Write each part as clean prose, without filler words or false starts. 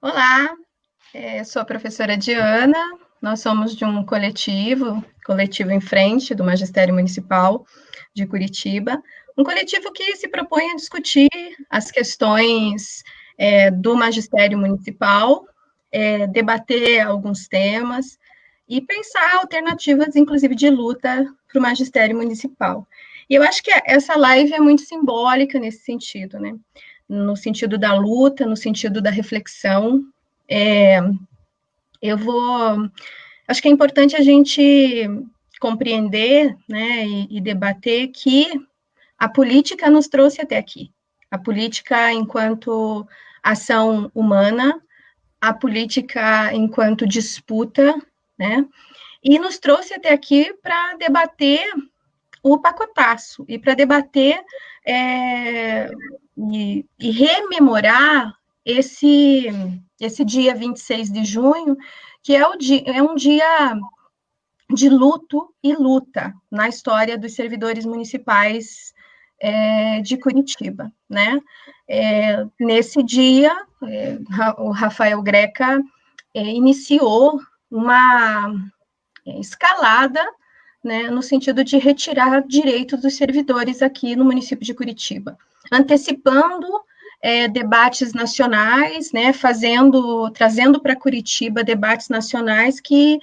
Olá, sou a professora Diana. Nós somos de um coletivo em frente do Magistério Municipal de Curitiba, um coletivo que se propõe a discutir as questões do magistério municipal, debater alguns temas e pensar alternativas, inclusive de luta para o magistério municipal. E eu acho que essa live é muito simbólica nesse sentido, né? No sentido da luta, no sentido da reflexão. É, eu vou. Acho que é importante a gente compreender, né, e debater que a política nos trouxe até aqui. A política enquanto ação humana, a política enquanto disputa, né, e nos trouxe até aqui para debater o pacotaço e para debater e rememorar esse dia 26 de junho, que é um dia de luto e luta na história dos servidores municipais de Curitiba, né? Nesse dia, o Rafael Greca iniciou uma escalada, né, no sentido de retirar direitos dos servidores aqui no município de Curitiba, antecipando debates nacionais, né, trazendo para Curitiba debates nacionais que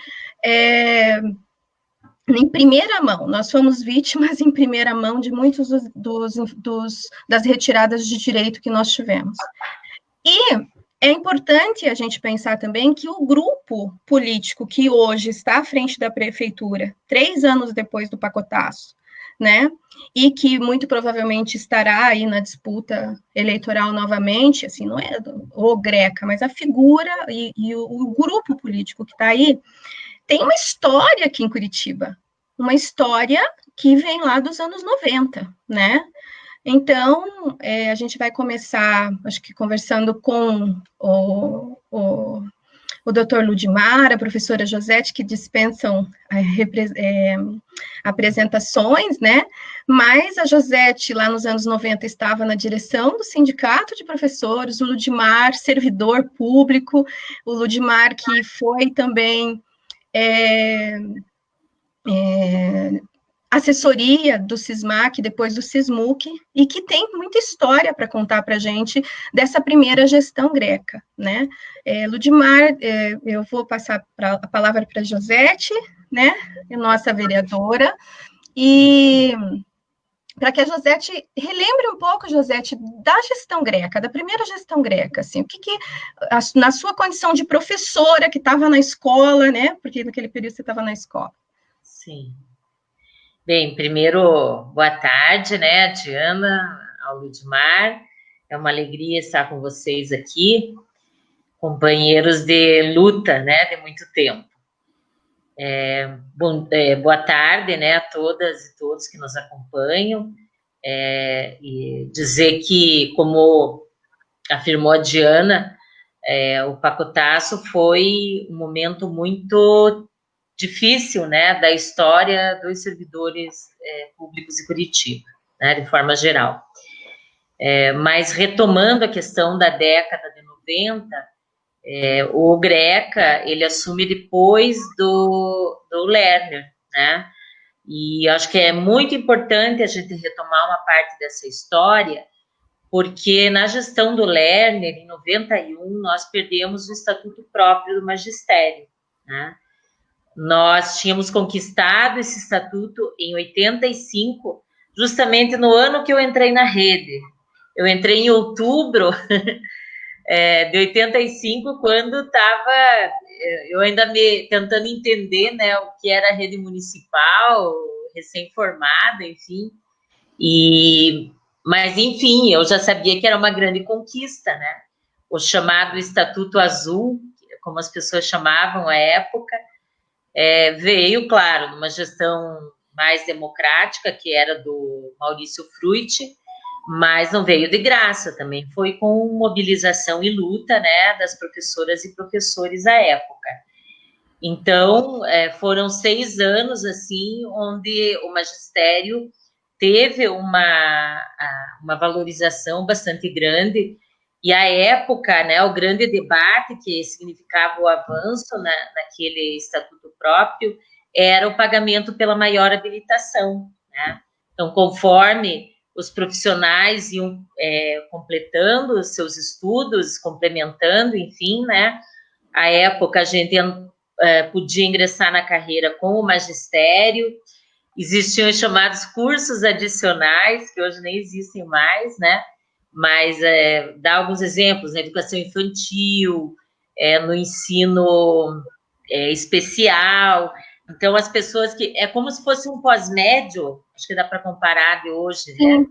em primeira mão, nós fomos vítimas em primeira mão de muitos das retiradas de direito que nós tivemos. E é importante a gente pensar também que o grupo político que hoje está à frente da prefeitura, 3 anos depois do pacotaço, né, e que muito provavelmente estará aí na disputa eleitoral novamente, assim, não é o Greca, mas a figura e o grupo político que está aí, tem uma história aqui em Curitiba, uma história que vem lá dos anos 90, né? Então, a gente vai começar, acho que conversando com o doutor Ludmar, a professora Josete, que dispensam apresentações, né? Mas a Josete, lá nos anos 90, estava na direção do sindicato de professores, o Ludmar, servidor público, o Ludmar, que foi também assessoria do SISMAC, depois do SISMUC, e que tem muita história para contar para a gente dessa primeira gestão greca, né? Ludmar, eu vou passar a palavra para a Josete, né? Nossa vereadora, e para que a Josete relembre um pouco, Josete, da gestão greca, da primeira gestão greca, assim, o que na sua condição de professora que estava na escola, né? Porque naquele período você estava na escola. Sim. Bem, primeiro, boa tarde, né, Diana, ao Ludmar. É uma alegria estar com vocês aqui, companheiros de luta, né, de muito tempo. Boa tarde, né, a todas e todos que nos acompanham. E dizer que, como afirmou a Diana, o pacotaço foi um momento muito difícil, né, da história dos servidores públicos de Curitiba, né, de forma geral. Mas retomando a questão da década de 90, o Greca, ele assume depois do Lerner, né, e acho que é muito importante a gente retomar uma parte dessa história, porque na gestão do Lerner, em 91, nós perdemos o estatuto próprio do magistério, né? Nós tínhamos conquistado esse estatuto em 85, justamente no ano que eu entrei na rede. Eu entrei em outubro de 85, quando estava eu ainda me tentando entender, né, o que era a rede municipal, recém-formada, enfim. Mas, enfim, eu já sabia que era uma grande conquista, né? O chamado Estatuto Azul, como as pessoas chamavam à época, veio, claro, numa gestão mais democrática, que era do Maurício Fruit, mas não veio de graça, também foi com mobilização e luta, né, das professoras e professores à época. Então, foram 6 anos, assim, onde o magistério teve uma valorização bastante grande E à época, né, o grande debate que significava o avanço naquele estatuto próprio era o pagamento pela maior habilitação, né? Então, conforme os profissionais iam completando os seus estudos, complementando, enfim, né? À época, a gente podia ingressar na carreira com o magistério, existiam os chamados cursos adicionais, que hoje nem existem mais, né? Mas dá alguns exemplos, na educação infantil, no ensino especial. Então, as pessoas que... É como se fosse um pós-médio, acho que dá para comparar de hoje, né?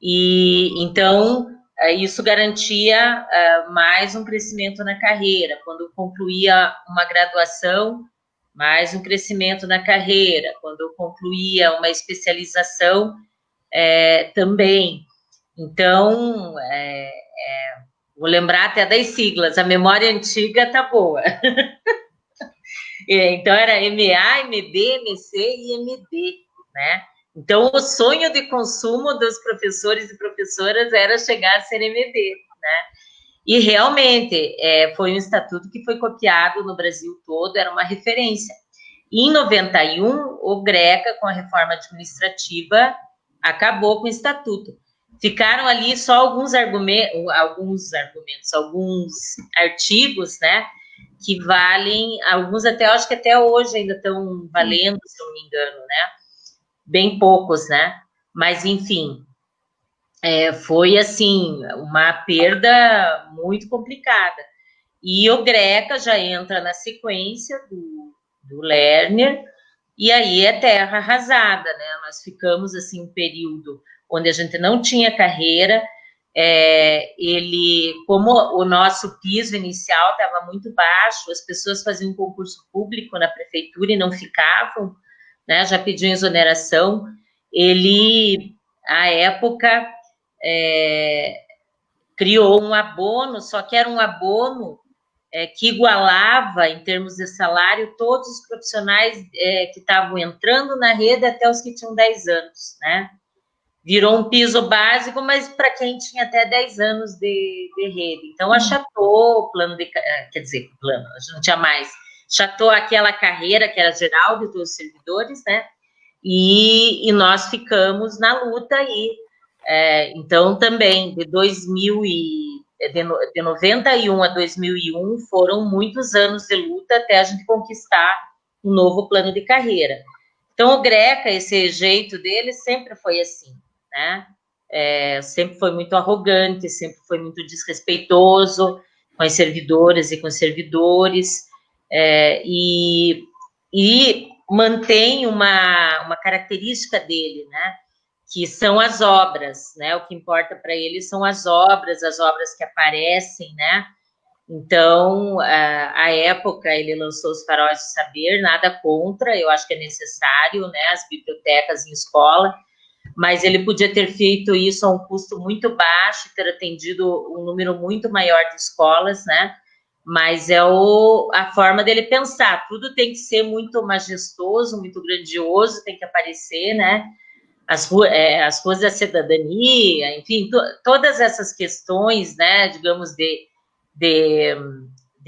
E, então, isso garantia mais um crescimento na carreira. Quando concluía uma graduação, mais um crescimento na carreira. Quando concluía uma especialização, também. Então, vou lembrar até das siglas, a memória antiga tá boa. Então, era MA, MB, MC e MD, né? Então, o sonho de consumo dos professores e professoras era chegar a ser MD, né? E, realmente, foi um estatuto que foi copiado no Brasil todo, era uma referência. E, em 91, o GRECA, com a reforma administrativa, acabou com o estatuto. Ficaram ali só alguns artigos, né, que valem, alguns até, acho que até hoje ainda estão valendo, se eu não me engano, né, bem poucos, né, mas, enfim, foi, assim, uma perda muito complicada. E o GRECA já entra na sequência do Lerner, e aí é terra arrasada, né? Nós ficamos, assim, um período onde a gente não tinha carreira, como o nosso piso inicial estava muito baixo, as pessoas faziam concurso público na prefeitura e não ficavam, né? Já pediam exoneração. Ele, à época, criou um abono, só que era um abono que igualava, em termos de salário, todos os profissionais que estavam entrando na rede até os que tinham 10 anos, né? Virou um piso básico, mas para quem tinha até 10 anos de rede. Então, achatou o plano quer dizer, plano, a gente não tinha mais. Achatou aquela carreira que era geral de todos os servidores, né? E nós ficamos na luta aí. Então, também, de 91 a 2001, foram muitos anos de luta até a gente conquistar um novo plano de carreira. Então, o GRECA, esse jeito dele, sempre foi assim, né? Sempre foi muito arrogante, sempre foi muito desrespeitoso com as servidoras e com os servidores, e mantém uma característica dele, né? Que são as obras, né? O que importa para ele são as obras que aparecem, né? Então, à época, ele lançou os Faróis do Saber, nada contra, eu acho que é necessário, né? As bibliotecas em escola, mas ele podia ter feito isso a um custo muito baixo, ter atendido um número muito maior de escolas, né? Mas a forma dele pensar, tudo tem que ser muito majestoso, muito grandioso, tem que aparecer, né? As ruas da cidadania, enfim, todas essas questões, né, digamos, de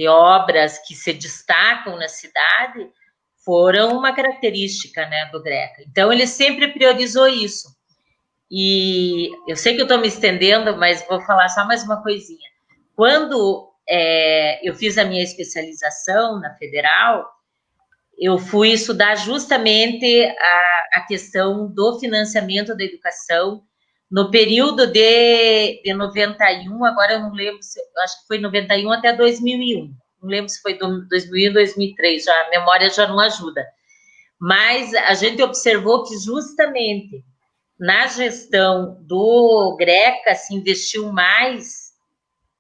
obras que se destacam na cidade, foram uma característica, né, do GRECA. Então, ele sempre priorizou isso. E eu sei que eu estou me estendendo, mas vou falar só mais uma coisinha. Quando eu fiz a minha especialização na Federal, eu fui estudar justamente a questão do financiamento da educação no período de 91, agora eu não lembro, acho que foi 91 até 2001, não lembro se foi 2001 2003, já, a memória já não ajuda. Mas a gente observou que justamente na gestão do GRECA se investiu mais,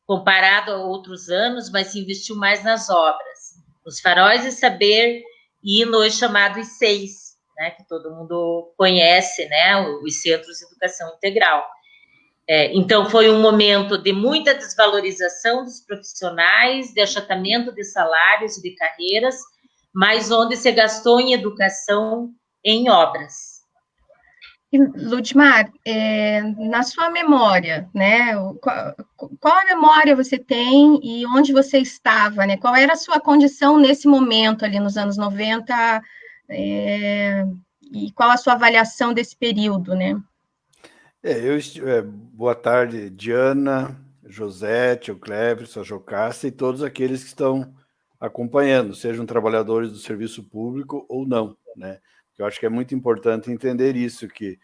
comparado a outros anos, mas se investiu mais nas obras, nos Faróis de Saber e nos chamados SEIs, né, que todo mundo conhece, né, os Centros de Educação Integral. Então, foi um momento de muita desvalorização dos profissionais, de achatamento de salários e de carreiras, mas onde se gastou em educação em obras. E, Ludmar, na sua memória, né, qual a memória você tem e onde você estava, né? Qual era a sua condição nesse momento ali nos anos 90, e qual a sua avaliação desse período, né? Boa tarde, Diana, Josete, o Cleverson, a Jocasta e todos aqueles que estão acompanhando, sejam trabalhadores do serviço público ou não, né? Eu acho que é muito importante entender isso, que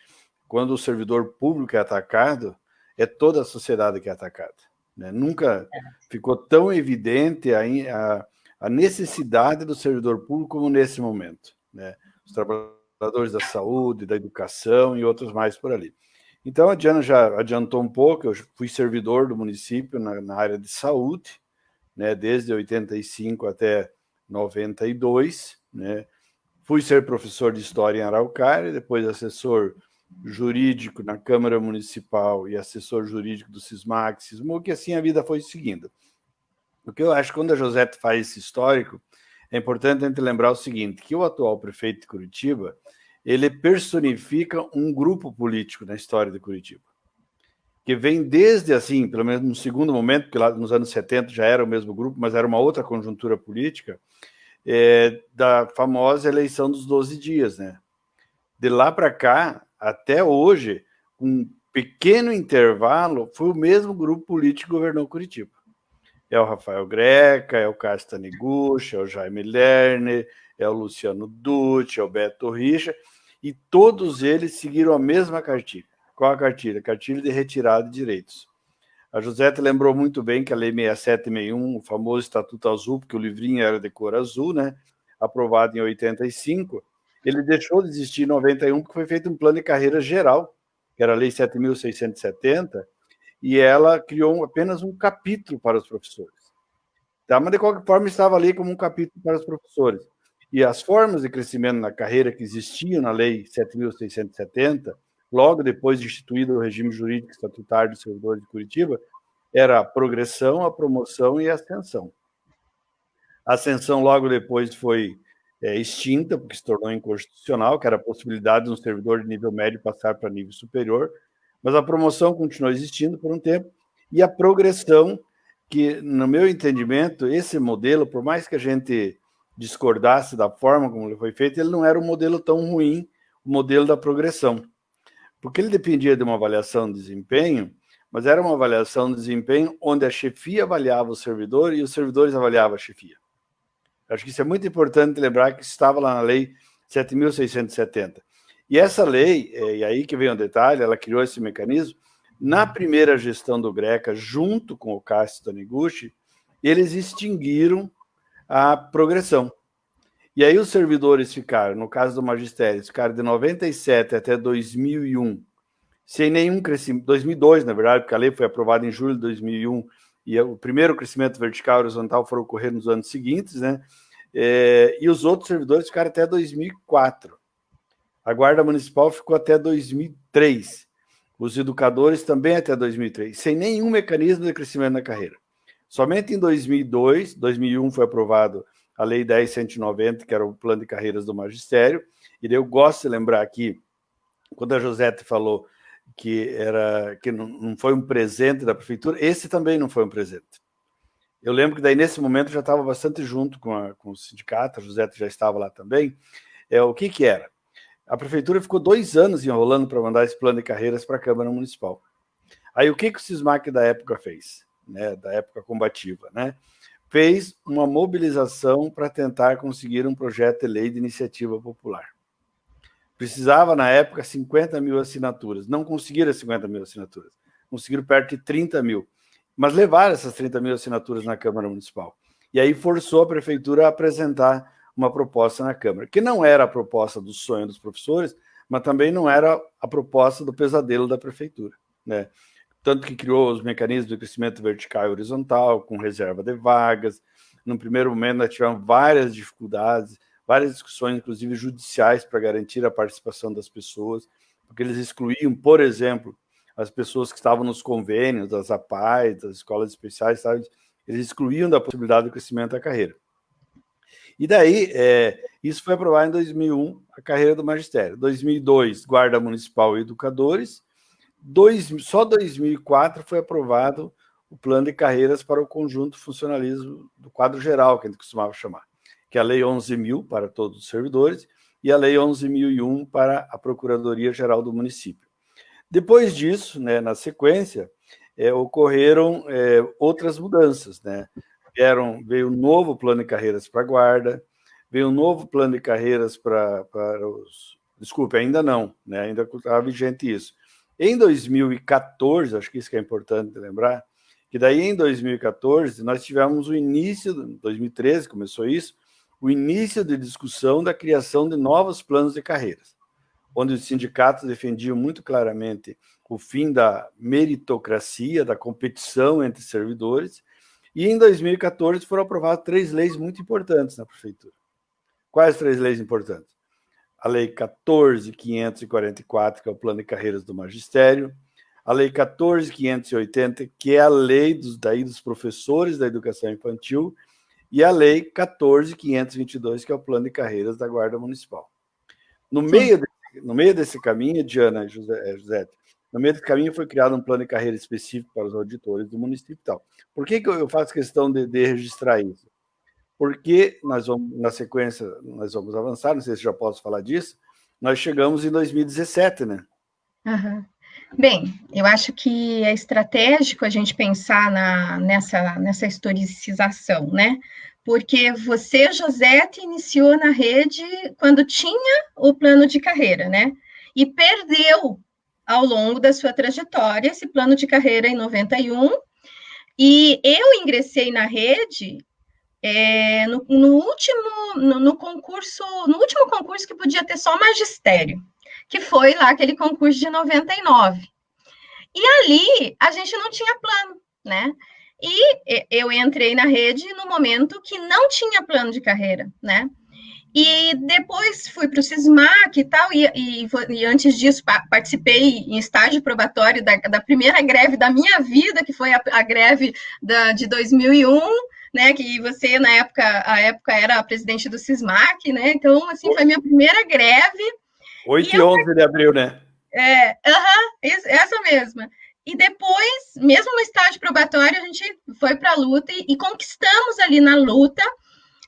quando o servidor público é atacado, é toda a sociedade que é atacada, né? Nunca ficou tão evidente a necessidade do servidor público como nesse momento, né? Os trabalhadores da saúde, da educação e outros mais por ali. Então, a Diana já adiantou um pouco, eu fui servidor do município na área de saúde, né, desde 85 até 92, né? Fui ser professor de História em Araucária, depois assessor jurídico na Câmara Municipal e assessor jurídico do Sismac, Sismuc, e assim a vida foi seguindo. O que eu acho que quando a Josete faz esse histórico, é importante a gente lembrar o seguinte, que o atual prefeito de Curitiba, ele personifica um grupo político na história de Curitiba, que vem desde, assim, pelo menos no segundo momento, porque lá nos anos 70 já era o mesmo grupo, mas era uma outra conjuntura política, da famosa eleição dos 12 dias, né? De lá para cá, até hoje, com um pequeno intervalo, foi o mesmo grupo político que governou Curitiba. É o Rafael Greca, é o Cássio Taniguchi, é o Jaime Lerner, é o Luciano Dutti, é o Beto Richa, e todos eles seguiram a mesma cartilha. Qual a cartilha? A cartilha de retirada de direitos. A Josete lembrou muito bem que a Lei 6761, o famoso Estatuto Azul, porque o livrinho era de cor azul, né? Aprovado em 85, ele deixou de existir em 91 porque foi feito um plano de carreira geral, que era a Lei 7.670, e ela criou apenas um capítulo para os professores. Tá? Mas, de qualquer forma, estava ali como um capítulo para os professores. E as formas de crescimento na carreira que existiam na Lei 7.670, logo depois de instituído o regime jurídico estatutário do servidor de Curitiba, era a progressão, a promoção e a ascensão. A ascensão logo depois foi extinta, porque se tornou inconstitucional, que era a possibilidade de um servidor de nível médio passar para nível superior, mas a promoção continuou existindo por um tempo, e a progressão, que, no meu entendimento, esse modelo, por mais que a gente discordasse da forma como ele foi feito, ele não era um modelo tão ruim, o modelo da progressão, porque ele dependia de uma avaliação de desempenho, mas era uma avaliação de desempenho onde a chefia avaliava o servidor e os servidores avaliavam a chefia. Acho que isso é muito importante lembrar que estava lá na Lei 7.670. E essa lei, e aí que vem o detalhe, ela criou esse mecanismo, na primeira gestão do Greca, junto com o Cássio Taniguchi, eles extinguiram a progressão. E aí os servidores ficaram, no caso do magistério, ficaram de 97 até 2001, sem nenhum crescimento, 2002, na verdade, porque a lei foi aprovada em julho de 2001, e o primeiro crescimento vertical e horizontal foram ocorrer nos anos seguintes, né? E os outros servidores ficaram até 2004. A Guarda Municipal ficou até 2003. Os educadores também até 2003, sem nenhum mecanismo de crescimento na carreira. Somente em 2002, 2001 foi aprovado a Lei 10.190, que era o plano de carreiras do magistério, e eu gosto de lembrar aqui, quando a Josete falou que não foi um presente da prefeitura, esse também não foi um presente. Eu lembro que daí, nesse momento, eu já estava bastante junto com o sindicato, a Josete já estava lá também. O que era? A prefeitura ficou 2 anos enrolando para mandar esse plano de carreiras para a Câmara Municipal. Aí, o que o Sismac da época fez? Né, da época combativa, né? Fez uma mobilização para tentar conseguir um projeto de lei de iniciativa popular. Precisava, na época, 50 mil assinaturas. Não conseguiram 50 mil assinaturas. Conseguiram perto de 30 mil. Mas levaram essas 30 mil assinaturas na Câmara Municipal. E aí forçou a prefeitura a apresentar uma proposta na Câmara, que não era a proposta do sonho dos professores, mas também não era a proposta do pesadelo da prefeitura, né? Tanto que criou os mecanismos de crescimento vertical e horizontal, com reserva de vagas. No primeiro momento, nós tivemos várias dificuldades, várias discussões, inclusive judiciais, para garantir a participação das pessoas, porque eles excluíam, por exemplo, as pessoas que estavam nos convênios, das APAES, das escolas especiais, sabe? Eles excluíam da possibilidade do crescimento da carreira. E daí, isso foi aprovado em 2001, a carreira do magistério. 2002, Guarda Municipal e Educadores. Só 2004 foi aprovado o plano de carreiras para o conjunto funcionalismo do quadro geral, que a gente costumava chamar, que é a Lei 11.000 para todos os servidores e a Lei 11.001 para a Procuradoria-Geral do município. Depois disso, né, na sequência, ocorreram outras mudanças, né? Veio um novo plano de carreiras para a guarda, veio um novo plano de carreiras para os... Desculpe, ainda não, né? Ainda estava vigente isso. Em 2014, acho que isso que é importante lembrar, que daí em 2014 nós tivemos o início, 2013 começou isso, o início de discussão da criação de novos planos de carreiras, onde os sindicatos defendiam muito claramente o fim da meritocracia, da competição entre servidores, e em 2014 foram aprovadas 3 leis muito importantes na prefeitura. Quais 3 leis importantes? A Lei 14.544, que é o Plano de Carreiras do Magistério, a Lei 14.580, que é a lei dos professores da educação infantil, e a Lei 14.522, que é o Plano de Carreiras da Guarda Municipal. No meio desse caminho, Diana e José, no meio desse caminho foi criado um plano de carreira específico para os auditores do município e tal. Por que eu faço questão de registrar isso? Porque nós vamos, na sequência, nós vamos avançar, não sei se já posso falar disso, nós chegamos em 2017, né? Uhum. Bem, eu acho que é estratégico a gente pensar nessa historicização, né? Porque você, Josete, iniciou na rede quando tinha o plano de carreira, né? E perdeu ao longo da sua trajetória esse plano de carreira em 91, e eu ingressei na rede no último concurso que podia ter só magistério, que foi lá aquele concurso de 99. E ali a gente não tinha plano, né? E eu entrei na rede no momento que não tinha plano de carreira, né? E depois fui para o Sismac e tal, e antes disso participei em estágio probatório da primeira greve da minha vida, que foi a greve de 2001, né, que você, na época, era a presidente do Sismac, né, então, assim, foi a minha primeira greve. 8 e 11 de abril, né? Essa mesma. E depois, mesmo no estágio probatório, a gente foi para a luta e conquistamos ali na luta,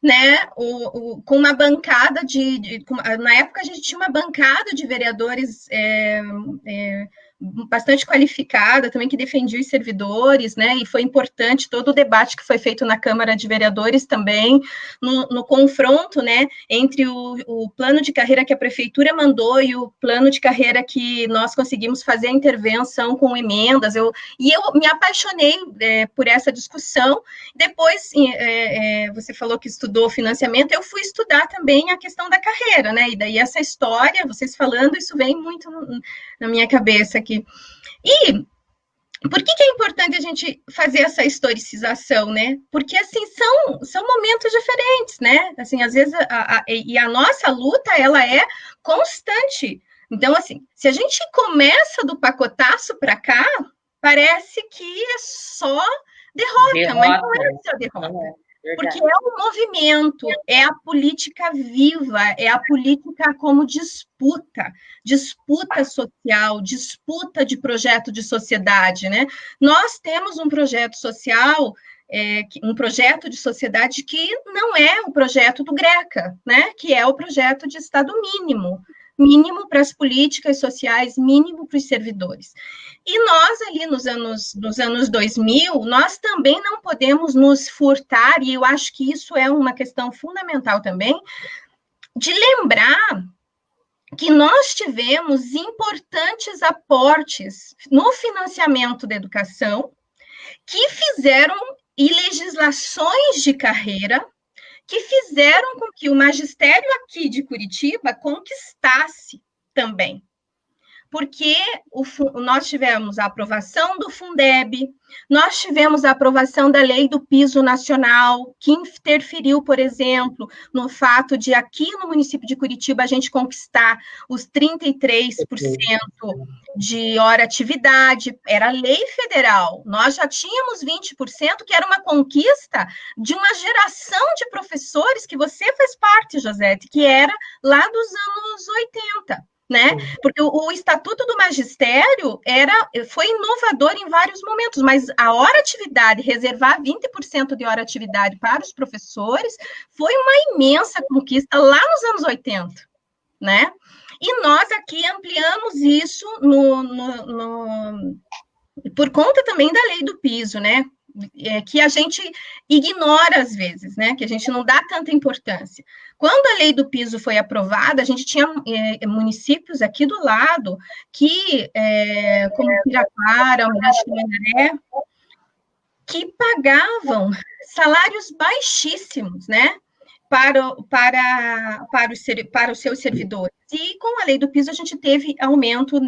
né, com uma bancada na época a gente tinha uma bancada de vereadores bastante qualificada também, que defendia os servidores, né, e foi importante todo o debate que foi feito na Câmara de Vereadores também, no confronto, né, entre o plano de carreira que a Prefeitura mandou e o plano de carreira que nós conseguimos fazer a intervenção com emendas, eu me apaixonei por essa discussão. Depois, você falou que estudou financiamento, eu fui estudar também a questão da carreira, né, e daí essa história, vocês falando, isso vem muito na minha cabeça aqui. E por que é importante a gente fazer essa historicização, né? Porque, assim, são momentos diferentes, né? Assim, às vezes, a nossa luta, ela é constante. Então, assim, se a gente começa do pacotaço para cá, parece que é só derrota, mas não é só derrota. Porque é um movimento, é a política viva, é a política como disputa social, disputa de projeto de sociedade, né? Nós temos um projeto social, um projeto de sociedade que não é o projeto do Greca, né? Que é o projeto de Estado mínimo para as políticas sociais, mínimo para os servidores. E nós, ali nos anos 2000, nós também não podemos nos furtar, e eu acho que isso é uma questão fundamental também, de lembrar que nós tivemos importantes aportes no financiamento da educação, que fizeram legislações de carreira, que fizeram com que o magistério aqui de Curitiba conquistasse também. porque nós tivemos a aprovação do Fundeb, nós tivemos a aprovação da lei do piso nacional, que interferiu, por exemplo, no fato de aqui no município de Curitiba a gente conquistar os 33% de hora atividade, era lei federal. Nós já tínhamos 20%, que era uma conquista de uma geração de professores que você faz parte, Josete, que era lá dos anos 80. Né? Porque o Estatuto do Magistério foi inovador em vários momentos, mas a hora-atividade, reservar 20% de hora-atividade para os professores, foi uma imensa conquista lá nos anos 80, né? E nós aqui ampliamos isso por conta também da lei do piso, né? Que a gente ignora às vezes, né? Que a gente não dá tanta importância. Quando a lei do piso foi aprovada, a gente tinha municípios aqui do lado que, como Piraquara, Almirante Tamandaré, que pagavam salários baixíssimos, né? Para os seus servidores. E com a lei do piso a gente teve aumento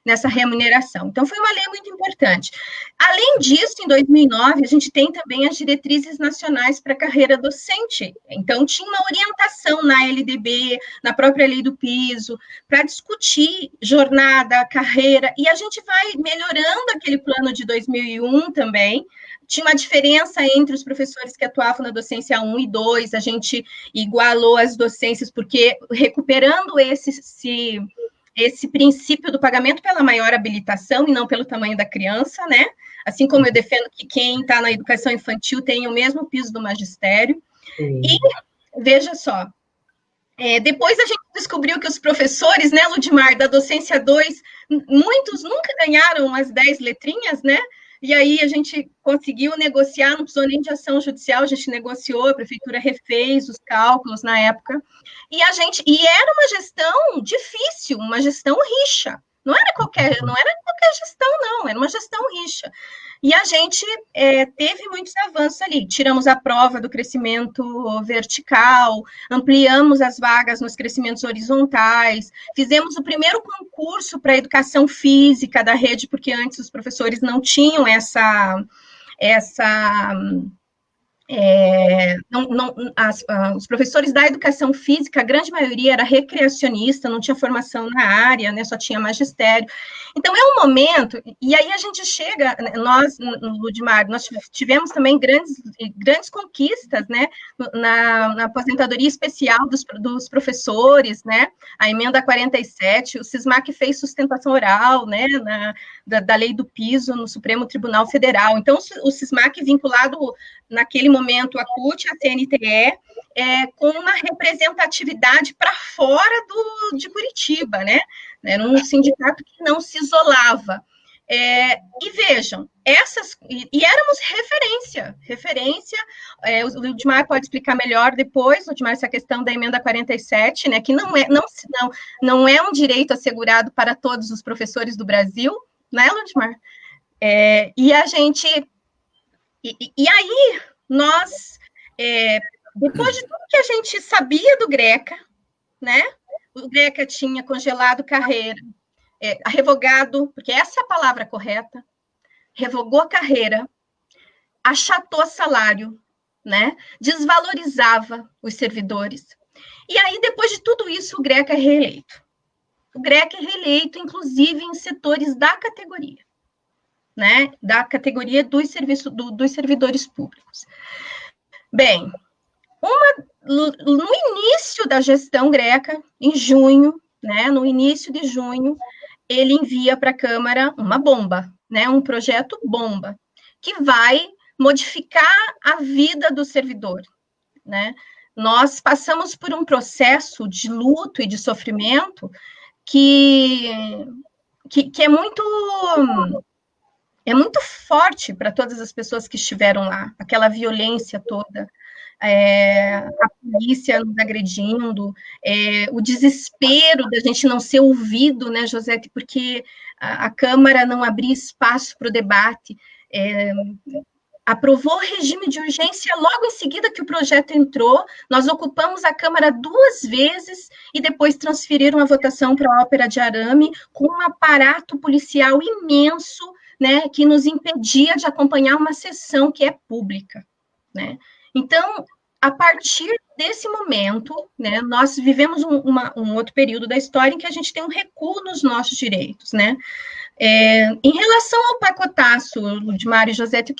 nessa remuneração. Então, foi uma lei muito importante. Além disso, em 2009, a gente tem também as diretrizes nacionais para a carreira docente. Então, tinha uma orientação na LDB, na própria lei do piso, para discutir jornada, carreira, e a gente vai melhorando aquele plano de 2001 também. Tinha uma diferença entre os professores que atuavam na docência 1 e 2, a gente igualou as docências, porque recuperando esse princípio do pagamento pela maior habilitação e não pelo tamanho da criança, né? Assim como eu defendo que quem está na educação infantil tem o mesmo piso do magistério. E, veja só, depois a gente descobriu que os professores, né, Ludmar, da docência 2, muitos nunca ganharam as 10 letrinhas, né? E aí a gente conseguiu negociar, não precisou nem de ação judicial, a gente negociou, a prefeitura refez os cálculos na época, e era uma gestão difícil, uma gestão rixa. Não era qualquer gestão, não, era uma gestão rixa. E a gente teve muitos avanços ali. Tiramos a prova do crescimento vertical, ampliamos as vagas nos crescimentos horizontais, fizemos o primeiro concurso para a educação física da rede, porque antes os professores não tinham os professores da educação física, a grande maioria era recreacionista, não tinha formação na área, né, só tinha magistério. Então, é um momento, e aí a gente chega, nós, no Ludmar, nós tivemos também grandes conquistas, né, na aposentadoria especial dos professores, né, a emenda 47, o SISMAC fez sustentação oral, né, da lei do piso no Supremo Tribunal Federal. Então, o SISMAC vinculado naquele momento a CUT, a CNTE, com uma representatividade para fora de Curitiba, né? Era um sindicato que não se isolava. E vejam, éramos referência, o Ludmar pode explicar melhor depois, Ludmar, essa questão da emenda 47, né, que não é um direito assegurado para todos os professores do Brasil, né, Ludmar? E a gente... E aí, nós, depois de tudo que a gente sabia do Greca, né? O Greca tinha congelado carreira, revogado, porque essa é a palavra correta, revogou a carreira, achatou salário, né? Desvalorizava os servidores. E aí, depois de tudo isso, o Greca é reeleito. O Greca é reeleito, inclusive, em setores da categoria. Né, da categoria dos servidores públicos. Bem, no início da gestão Greca, em junho, né, no início de junho, ele envia para a Câmara uma bomba, né, um projeto bomba, que vai modificar a vida do servidor. Né? Nós passamos por um processo de luto e de sofrimento que é muito forte para todas as pessoas que estiveram lá, aquela violência toda, a polícia nos agredindo, o desespero da gente não ser ouvido, né, Josete, porque a Câmara não abria espaço para o debate. aprovou o regime de urgência logo em seguida que o projeto entrou. Nós ocupamos a Câmara 2 vezes e depois transferiram a votação para a Ópera de Arame, com um aparato policial imenso, né, que nos impedia de acompanhar uma sessão que é pública, né? Então, a partir desse momento, né, nós vivemos um outro período da história em que a gente tem um recuo nos nossos direitos, né? Em relação ao pacotaço, Ludmar e Josete,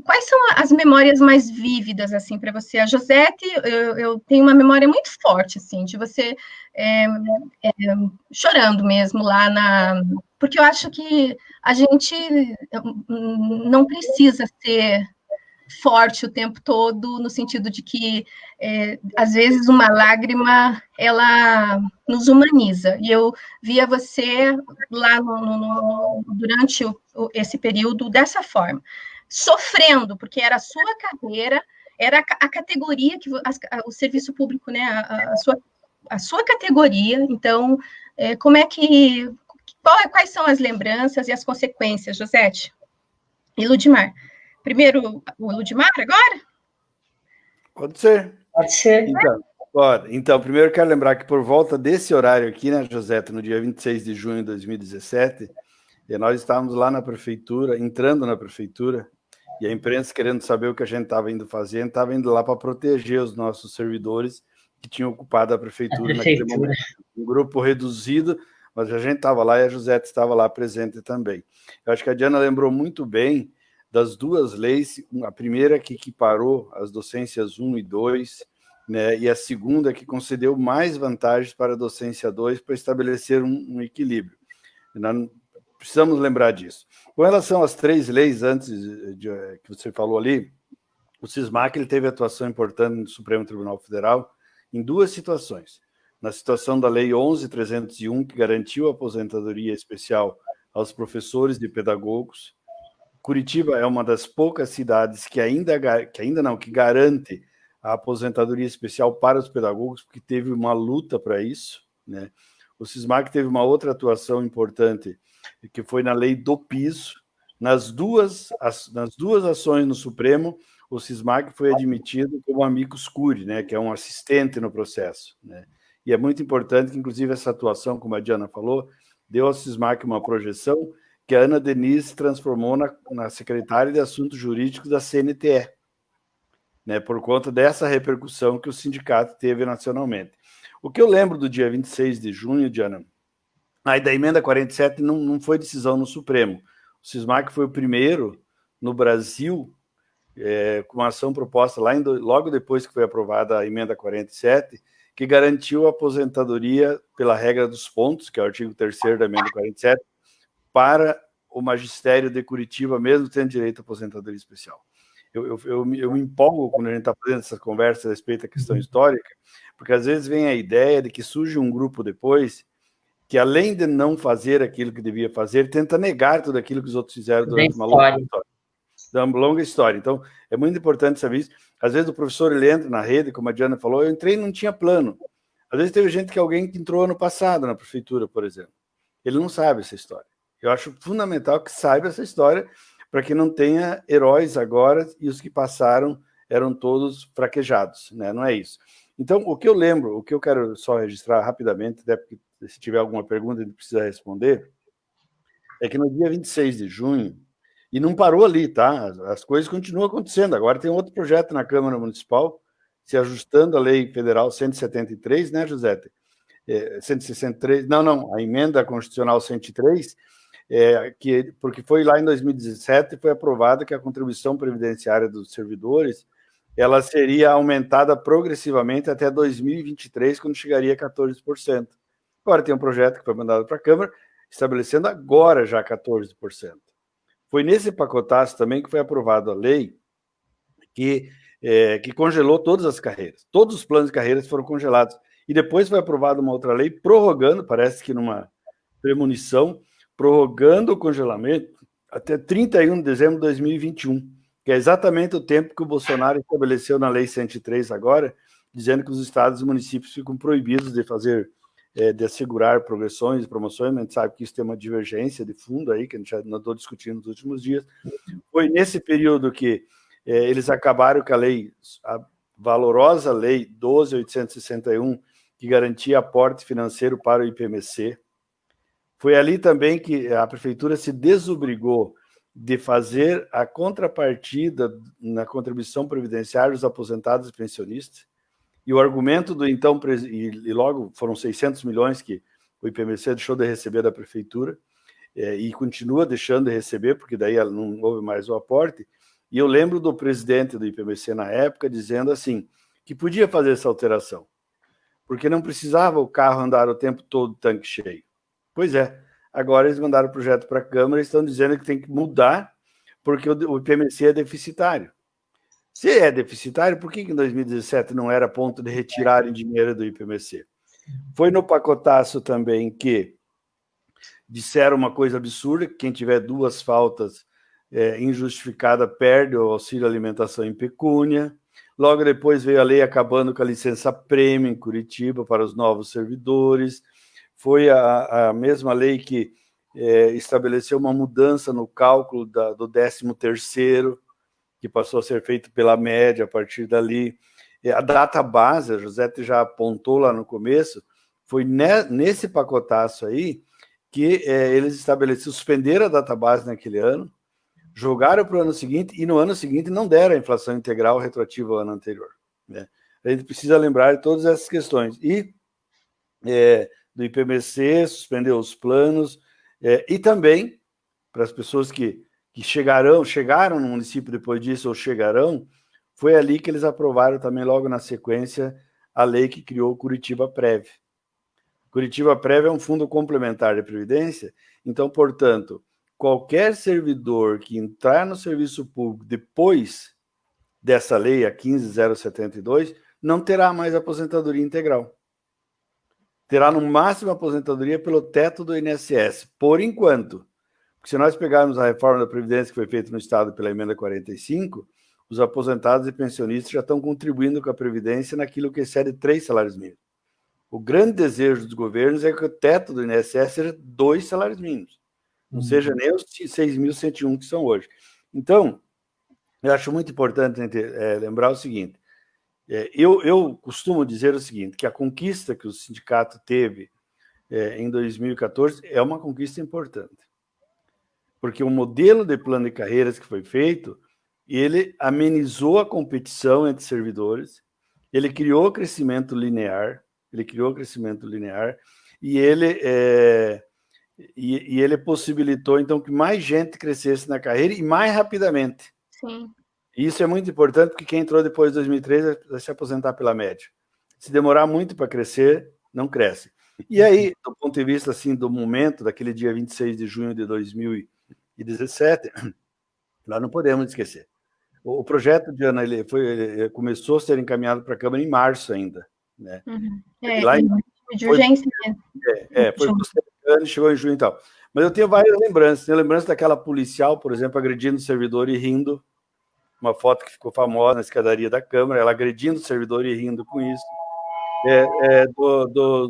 quais são as memórias mais vívidas, assim, para você? A Josete, eu tenho uma memória muito forte, assim, de você chorando mesmo lá porque eu acho que a gente não precisa ser forte o tempo todo, no sentido de que, às vezes, uma lágrima, ela nos humaniza. E eu via você lá durante esse período dessa forma, sofrendo, porque era a sua carreira, era a categoria que o serviço público, né, a sua categoria. Então, quais são as lembranças e as consequências, Josete e Ludmar? Primeiro o Ludmar, agora? Pode ser. Pode ser. Então, primeiro quero lembrar que por volta desse horário aqui, né, Josete, no dia 26 de junho de 2017, nós estávamos lá na prefeitura, entrando na prefeitura, e a imprensa querendo saber o que a gente estava indo fazer, estava indo lá para proteger os nossos servidores que tinham ocupado a prefeitura naquele momento. Um grupo reduzido, mas a gente estava lá e a Josete estava lá presente também. Eu acho que a Diana lembrou muito bem das duas leis, a primeira que equiparou as docências 1 e 2, né, e a segunda que concedeu mais vantagens para a docência 2 para estabelecer um equilíbrio. Nós precisamos lembrar disso. Com relação às 3 leis antes que você falou ali, o SISMAC ele teve atuação importante no Supremo Tribunal Federal em 2 situações. Na situação da Lei 11.301, que garantiu a aposentadoria especial aos professores e pedagogos. Curitiba é uma das poucas cidades que que garante a aposentadoria especial para os pedagogos, porque teve uma luta para isso, né? O SISMAC teve uma outra atuação importante, que foi na lei do piso. Nas duas ações no Supremo, o SISMAC foi admitido como amicus curiae, né, que é um assistente no processo, né? E é muito importante que, inclusive, essa atuação, como a Diana falou, deu ao SISMAC uma projeção que a Ana Denise transformou na secretária de Assuntos Jurídicos da CNTE, né, por conta dessa repercussão que o sindicato teve nacionalmente. O que eu lembro do dia 26 de junho, Diana, da emenda 47 não foi decisão no Supremo. O SISMAC foi o primeiro no Brasil, com uma ação proposta logo depois que foi aprovada a emenda 47, que garantiu a aposentadoria pela regra dos pontos, que é o artigo 3º da emenda 47, para o magistério de Curitiba, mesmo tendo direito à aposentadoria especial. Eu me empolgo quando a gente está fazendo essas conversas a respeito da questão histórica, porque às vezes vem a ideia de que surge um grupo depois que, além de não fazer aquilo que devia fazer, tenta negar tudo aquilo que os outros fizeram durante uma longa história. Então, é muito importante saber isso. Às vezes o professor ele entra na rede, como a Diana falou, eu entrei e não tinha plano. Às vezes teve alguém que entrou ano passado na prefeitura, por exemplo. Ele não sabe essa história. Eu acho fundamental que saiba essa história para que não tenha heróis agora e os que passaram eram todos fraquejados, né? Não é isso. Então, o que eu lembro, o que eu quero só registrar rapidamente, até porque se tiver alguma pergunta a gente precisa responder, é que no dia 26 de junho, e não parou ali, tá? As coisas continuam acontecendo. Agora tem outro projeto na Câmara Municipal, se ajustando à Lei Federal 173, né, Josete? 163, não, a emenda constitucional 103, porque foi lá em 2017, foi aprovado que a contribuição previdenciária dos servidores ela seria aumentada progressivamente até 2023, quando chegaria a 14%. Agora tem um projeto que foi mandado para a Câmara, estabelecendo agora já 14%. Foi nesse pacotaço também que foi aprovada a lei que congelou todas as carreiras. Todos os planos de carreiras foram congelados. E depois foi aprovada uma outra lei prorrogando, parece que numa premonição, prorrogando o congelamento até 31 de dezembro de 2021, que é exatamente o tempo que o Bolsonaro estabeleceu na Lei 103 agora, dizendo que os estados e municípios ficam proibidos de fazer de assegurar progressões e promoções, mas a gente sabe que isso tem uma divergência de fundo aí, que a gente já andou discutindo nos últimos dias. Foi nesse período que eles acabaram com a valorosa lei 12.861, que garantia aporte financeiro para o IPMC. Foi ali também que a prefeitura se desobrigou de fazer a contrapartida na contribuição previdenciária dos aposentados e pensionistas. E o argumento do então, e logo foram 600 milhões que o IPMC deixou de receber da prefeitura, e continua deixando de receber, porque daí não houve mais o aporte. E eu lembro do presidente do IPMC na época dizendo assim, que podia fazer essa alteração, porque não precisava o carro andar o tempo todo tanque cheio. Pois é, agora eles mandaram o projeto para a Câmara e estão dizendo que tem que mudar, porque o IPMC é deficitário. Se é deficitário, por que em 2017 não era ponto de retirarem dinheiro do IPMC? Foi no pacotaço também que disseram uma coisa absurda, que quem tiver 2 faltas injustificada perde o auxílio alimentação em pecúnia. Logo depois veio a lei acabando com a licença prêmio em Curitiba para os novos servidores. Foi a mesma lei que estabeleceu uma mudança no cálculo do 13º, que passou a ser feito pela média a partir dali. A data base, a Josete já apontou lá no começo, foi nesse pacotaço aí que eles estabeleceram, suspenderam a data base naquele ano, jogaram para o ano seguinte, e no ano seguinte não deram a inflação integral retroativa ao ano anterior. Né? A gente precisa lembrar de todas essas questões. E do IPMC, suspendeu os planos, e também, para as pessoas que chegaram no município depois disso, ou chegarão, foi ali que eles aprovaram também, logo na sequência, a lei que criou o Curitiba Prev. Curitiba Prev é um fundo complementar de previdência, então, portanto, qualquer servidor que entrar no serviço público depois dessa lei, a 15.072, não terá mais aposentadoria integral. Terá, no máximo, aposentadoria pelo teto do INSS, por enquanto. Porque se nós pegarmos a reforma da Previdência que foi feita no Estado pela emenda 45, os aposentados e pensionistas já estão contribuindo com a Previdência naquilo que excede 3 salários mínimos. O grande desejo dos governos é que o teto do INSS seja 2 salários mínimos, não seja nem os 6.101 que são hoje. Então, eu acho muito importante lembrar o seguinte, eu costumo dizer o seguinte, que a conquista que o sindicato teve em 2014 é uma conquista importante, porque o modelo de plano de carreiras que foi feito, ele amenizou a competição entre servidores, ele criou crescimento linear, e ele possibilitou, então, que mais gente crescesse na carreira e mais rapidamente. Sim. E isso é muito importante, porque quem entrou depois de 2003 vai se aposentar pela média. Se demorar muito para crescer, não cresce. E aí, do ponto de vista assim, do momento, daquele dia 26 de junho de 2017, nós não podemos esquecer. O projeto, Diana, ele começou a ser encaminhado para a Câmara em março ainda. Né? Uhum. Lá de urgência. Foi postergando, chegou em junho e tal. Mas eu tenho várias lembranças. Tenho lembrança daquela policial, por exemplo, agredindo o servidor e rindo. Uma foto que ficou famosa na escadaria da Câmara, ela agredindo o servidor e rindo com isso.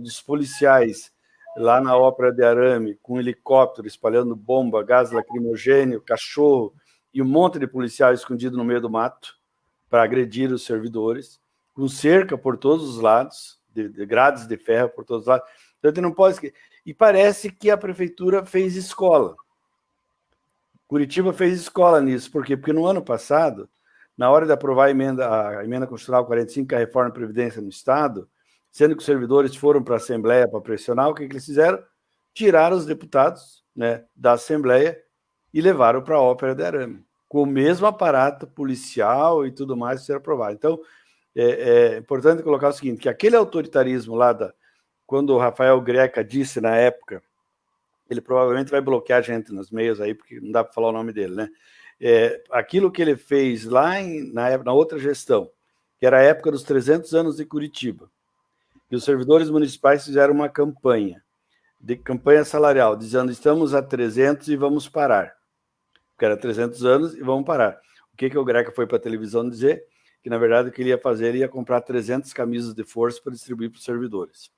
Dos policiais lá na Ópera de Arame, com helicóptero espalhando bomba, gás lacrimogêneo, cachorro, e um monte de policiais escondidos no meio do mato para agredir os servidores, com cerca por todos os lados, de grades de ferro por todos os lados. Então, a gente não pode esquecer. E parece que a prefeitura fez escola. Curitiba fez escola nisso. Por quê? Porque no ano passado, na hora de aprovar a emenda constitucional 45, que é a reforma da Previdência no Estado, sendo que os servidores foram para a Assembleia para pressionar, o que eles fizeram? Tiraram os deputados, né, da Assembleia e levaram para a Ópera de Arame, com o mesmo aparato policial e tudo mais ser aprovado. Então, é importante colocar o seguinte, que aquele autoritarismo lá, quando o Rafael Greca disse na época, ele provavelmente vai bloquear a gente nos meios aí, porque não dá para falar o nome dele, né? Aquilo que ele fez lá na outra gestão, que era a época dos 300 anos de Curitiba, e os servidores municipais fizeram uma campanha salarial, dizendo estamos a 300 e vamos parar. Porque era 300 anos e vamos parar. O que o Greca foi para a televisão dizer? Que, na verdade, o que ele ia fazer, ele ia comprar 300 camisas de força para distribuir para os servidores.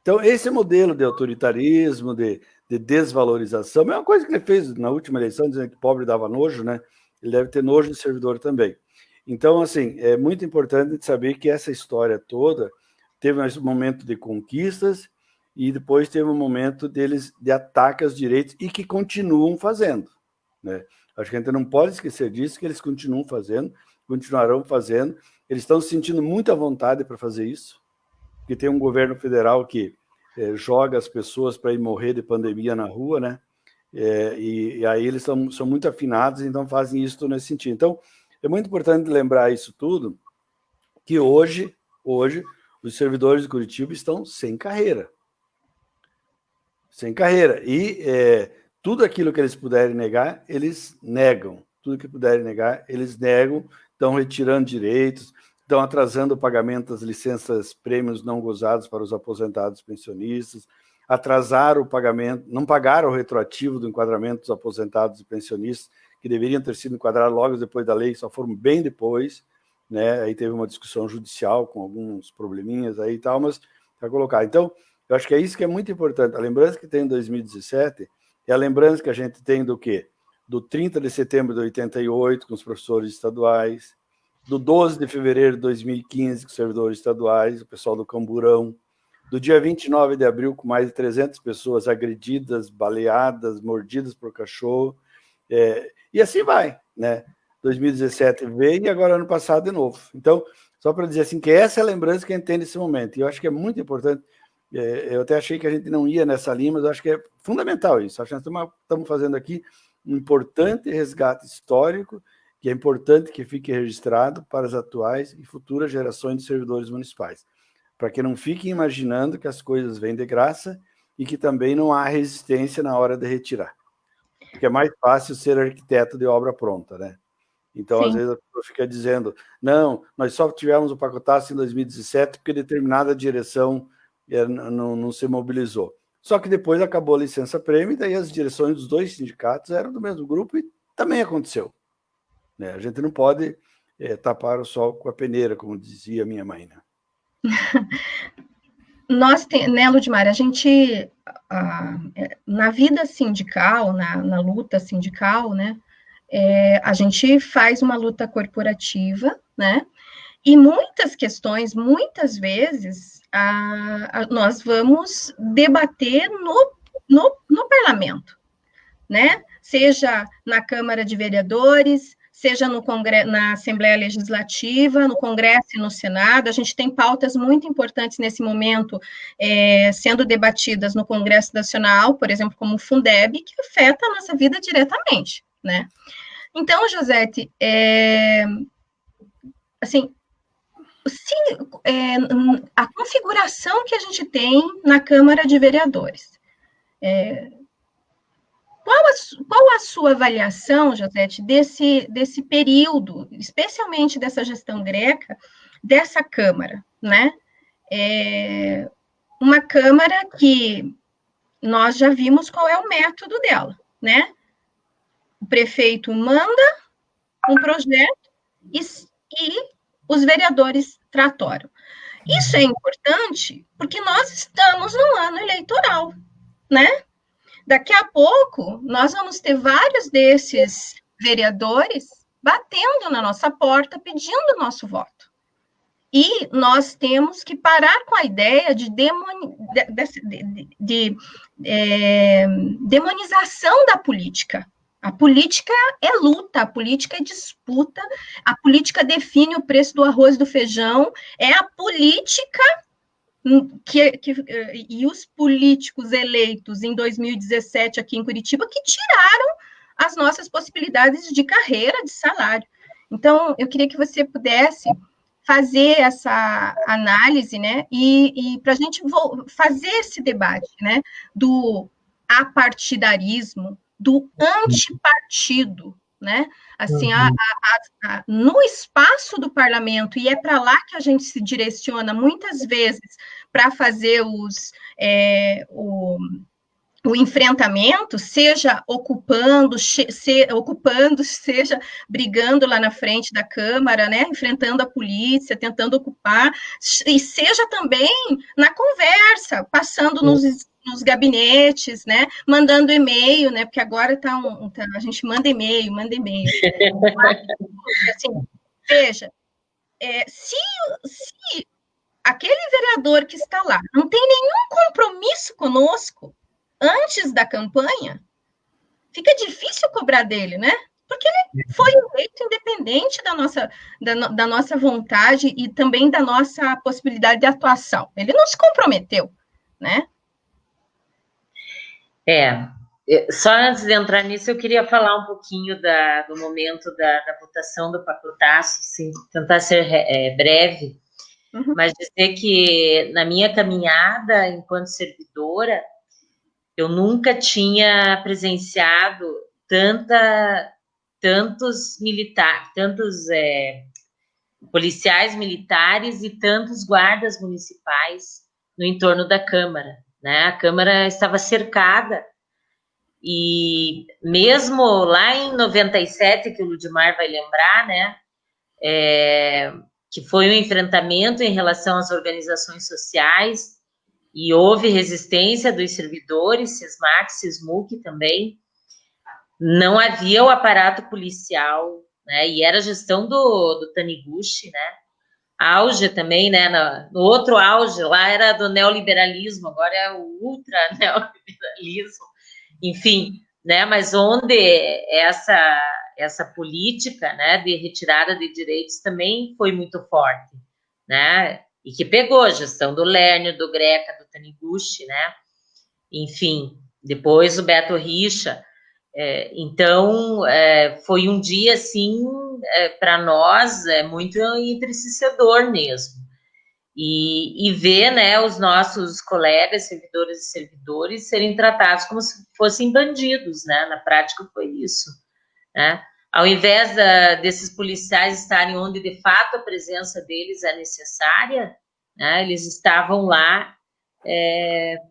Então, esse modelo de autoritarismo, de desvalorização, é uma coisa que ele fez na última eleição, dizendo que pobre dava nojo, né? Ele deve ter nojo de servidor também. Então, assim, é muito importante saber que essa história toda teve um momento de conquistas e depois teve um momento deles de ataque aos direitos e que continuam fazendo, né? Acho que a gente não pode esquecer disso, que eles continuam fazendo, continuarão fazendo. Eles estão se sentindo muita vontade para fazer isso, porque tem um governo federal que joga as pessoas para ir morrer de pandemia na rua, né? E aí eles são muito afinados, então fazem isso nesse sentido. Então, é muito importante lembrar isso tudo, que hoje os servidores de Curitiba estão sem carreira. Sem carreira. E tudo aquilo que eles puderem negar, eles negam. Tudo que puderem negar, eles negam, estão retirando direitos, estão atrasando o pagamento das licenças prêmios não gozados para os aposentados pensionistas, atrasaram o pagamento, não pagaram o retroativo do enquadramento dos aposentados e pensionistas, que deveriam ter sido enquadrados logo depois da lei, só foram bem depois, né? Aí teve uma discussão judicial com alguns probleminhas aí e tal, mas para colocar. Então, eu acho que é isso que é muito importante. A lembrança que tem em 2017 é a lembrança que a gente tem do quê? Do 30 de setembro de 88, com os professores estaduais, do 12 de fevereiro de 2015, com os servidores estaduais, o pessoal do Camburão, do dia 29 de abril, com mais de 300 pessoas agredidas, baleadas, mordidas por cachorro, e assim vai, né? 2017 veio e agora ano passado de novo. Então, só para dizer assim, que essa é a lembrança que a gente tem nesse momento, e eu acho que é muito importante. Eu até achei que a gente não ia nessa linha, mas eu acho que é fundamental isso. Acho que nós estamos fazendo aqui um importante resgate histórico, que é importante que fique registrado para as atuais e futuras gerações de servidores municipais, para que não fiquem imaginando que as coisas vêm de graça e que também não há resistência na hora de retirar. Porque é mais fácil ser arquiteto de obra pronta, né? Então, Sim. Às vezes, a pessoa fica dizendo, não, nós só tivemos o pacotaço em 2017 porque determinada direção não se mobilizou. Só que depois acabou a licença-prêmio, e daí as direções dos dois sindicatos eram do mesmo grupo e também aconteceu, né? A gente não pode tapar o sol com a peneira, como dizia minha mãe, né? Nós, né, Ludmar, a gente, na vida sindical, na luta sindical, né, a gente faz uma luta corporativa, né, e muitas questões, muitas vezes, nós vamos debater no parlamento, né, seja na Câmara de Vereadores, seja na Assembleia Legislativa, no Congresso e no Senado. A gente tem pautas muito importantes nesse momento sendo debatidas no Congresso Nacional, por exemplo, como o Fundeb, que afeta a nossa vida diretamente, né? Então, Josete, assim, a configuração que a gente tem na Câmara de Vereadores, qual a sua avaliação, Josete, desse período, especialmente dessa gestão Greca, dessa Câmara, né? Uma Câmara que nós já vimos qual é o método dela, né? O prefeito manda um projeto e os vereadores tratoram. Isso é importante porque nós estamos no ano eleitoral, né? Daqui a pouco, nós vamos ter vários desses vereadores batendo na nossa porta, pedindo o nosso voto. E nós temos que parar com a ideia de demonização da política. A política é luta, a política é disputa, a política define o preço do arroz e do feijão, é a política e os políticos eleitos em 2017 aqui em Curitiba que tiraram as nossas possibilidades de carreira, de salário. Então, eu queria que você pudesse fazer essa análise, né, e para a gente fazer esse debate, né, do apartidarismo, do antipartido, né, assim, no espaço do parlamento, e é para lá que a gente se direciona muitas vezes para fazer o enfrentamento, seja ocupando, seja brigando lá na frente da Câmara, né, enfrentando a polícia, tentando ocupar, e seja também na conversa, passando nos gabinetes, né, mandando e-mail, né, porque agora a gente manda e-mail. Assim, veja, se aquele vereador que está lá não tem nenhum compromisso conosco antes da campanha, fica difícil cobrar dele, né? Porque ele foi eleito independente da nossa vontade e também da nossa possibilidade de atuação. Ele não se comprometeu, né? Só antes de entrar nisso, eu queria falar um pouquinho do momento da votação do pacotaço, assim, tentar ser breve, mas dizer que na minha caminhada enquanto servidora, eu nunca tinha presenciado tantos policiais militares e tantos guardas municipais no entorno da Câmara, né? A Câmara estava cercada e mesmo lá em 97, que o Ludmar vai lembrar, né? Que foi um enfrentamento em relação às organizações sociais, e houve resistência dos servidores, SESMAC, SESMUC também, não havia o aparato policial, né, e era a gestão do Taniguchi, né, auge também, né, no outro auge, lá era do neoliberalismo, agora é o ultra-neoliberalismo, enfim, né, mas onde essa política, né, de retirada de direitos também foi muito forte, né, e que pegou a gestão do Lérnio, do Greca, do Taniguchi, né? Enfim, depois o Beto Richa. Então, foi um dia, assim, para nós, muito entristecedor mesmo. E ver, né, os nossos colegas, servidores e servidores, serem tratados como se fossem bandidos, né? Na prática foi isso, né? Ao invés desses policiais estarem onde de fato a presença deles é necessária, né, eles estavam lá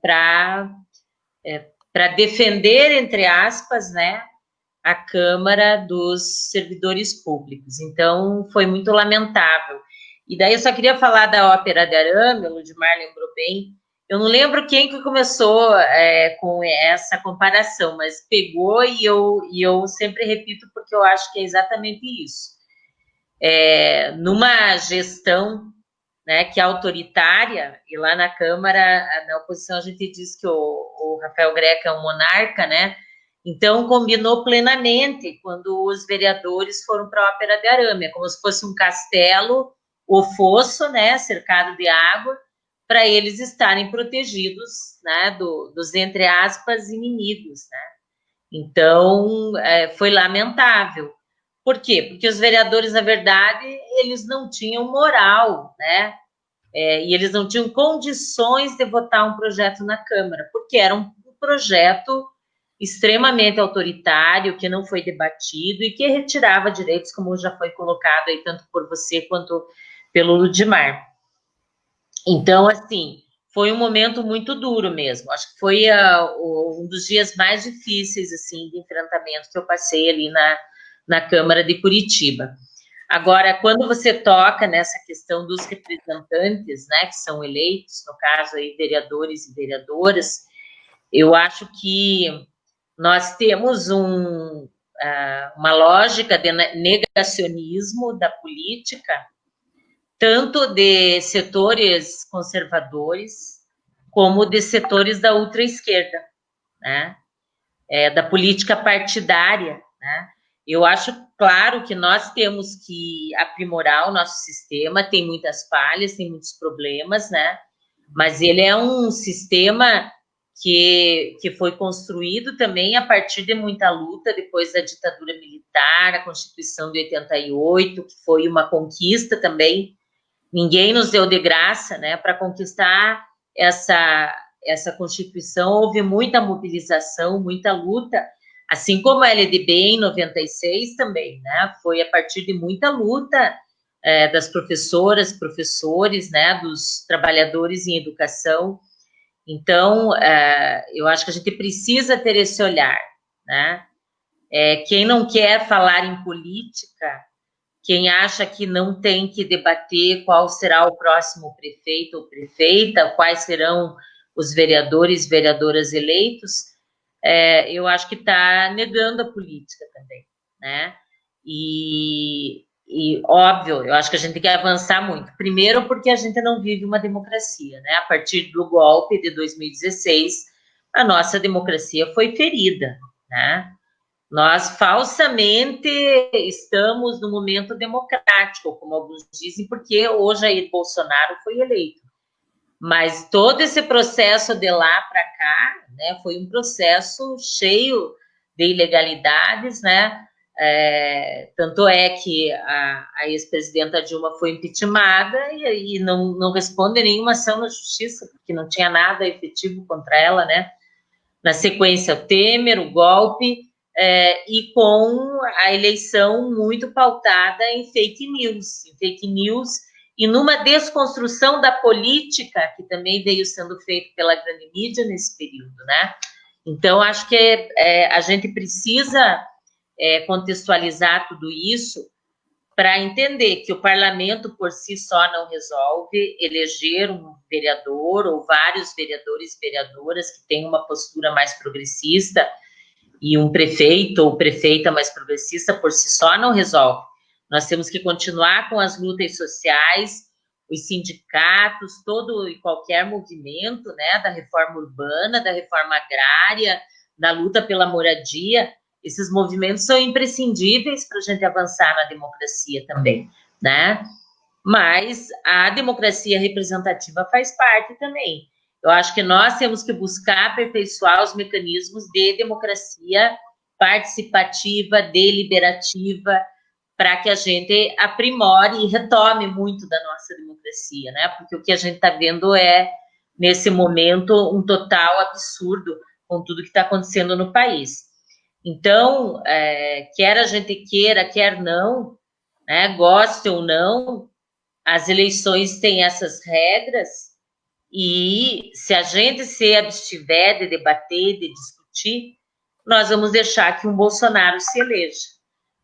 para defender, entre aspas, né, a Câmara dos Servidores Públicos. Então, foi muito lamentável. E daí eu só queria falar da Ópera de Arame, o Ludmar lembrou bem. Eu não lembro quem que começou com essa comparação, mas pegou e eu sempre repito porque eu acho que é exatamente isso. Numa gestão, né, que é autoritária, e lá na Câmara, na oposição, a gente diz que o Rafael Greca é um monarca, né? Então, combinou plenamente quando os vereadores foram para a Ópera de Arame, é como se fosse um castelo, o fosso, né, cercado de água, para eles estarem protegidos, né, dos, entre aspas, inimigos, né? Então, foi lamentável. Por quê? Porque os vereadores, na verdade, eles não tinham moral, né? E eles não tinham condições de votar um projeto na Câmara, porque era um projeto extremamente autoritário, que não foi debatido e que retirava direitos, como já foi colocado aí tanto por você quanto pelo Ludmar. Então, assim, foi um momento muito duro mesmo. Acho que foi um dos dias mais difíceis, assim, de enfrentamento que eu passei ali na Câmara de Curitiba. Agora, quando você toca nessa questão dos representantes, né, que são eleitos, no caso aí, vereadores e vereadoras, eu acho que nós temos uma lógica de negacionismo da política, tanto de setores conservadores, como de setores da ultra-esquerda, né? Da política partidária, né? Eu acho, claro, que nós temos que aprimorar o nosso sistema, tem muitas falhas, tem muitos problemas, né? Mas ele é um sistema que foi construído também a partir de muita luta depois da ditadura militar, a Constituição de 88, que foi uma conquista também. Ninguém nos deu de graça, né? Para conquistar essa Constituição, houve muita mobilização, muita luta, assim como a LDB em 96 também, né? Foi a partir de muita luta das professoras, professores, né? Dos trabalhadores em educação. Então, eu acho que a gente precisa ter esse olhar, né? Quem não quer falar em política, quem acha que não tem que debater qual será o próximo prefeito ou prefeita, quais serão os vereadores e vereadoras eleitos, eu acho que está negando a política também, né? E, óbvio, eu acho que a gente tem que avançar muito. Primeiro, porque a gente não vive uma democracia, né? A partir do golpe de 2016, a nossa democracia foi ferida, né? Nós falsamente estamos no momento democrático, como alguns dizem, porque hoje Jair Bolsonaro foi eleito. Mas todo esse processo de lá para cá, né, foi um processo cheio de ilegalidades, né? Tanto é que a ex-presidenta Dilma foi impeachmentada e não responde nenhuma ação na justiça, porque não tinha nada efetivo contra ela, né? Na sequência, o Temer, o golpe, e com a eleição muito pautada em fake news e numa desconstrução da política, que também veio sendo feita pela grande mídia nesse período, né? Então, acho que a gente precisa contextualizar tudo isso para entender que o parlamento por si só não resolve. Eleger um vereador ou vários vereadores e vereadoras que tenham uma postura mais progressista e um prefeito ou prefeita mais progressista por si só não resolve. Nós temos que continuar com as lutas sociais, os sindicatos, todo e qualquer movimento, né, da reforma urbana, da reforma agrária, da luta pela moradia. Esses movimentos são imprescindíveis para a gente avançar na democracia também, né? Mas a democracia representativa faz parte também. Eu acho que nós temos que buscar aperfeiçoar os mecanismos de democracia participativa, deliberativa, para que a gente aprimore e retome muito da nossa democracia, né? Porque o que a gente está vendo nesse momento, um total absurdo com tudo que está acontecendo no país. Então, quer a gente queira, quer não, né, goste ou não, as eleições têm essas regras e se a gente se abstiver de debater, de discutir, nós vamos deixar que um Bolsonaro se eleja.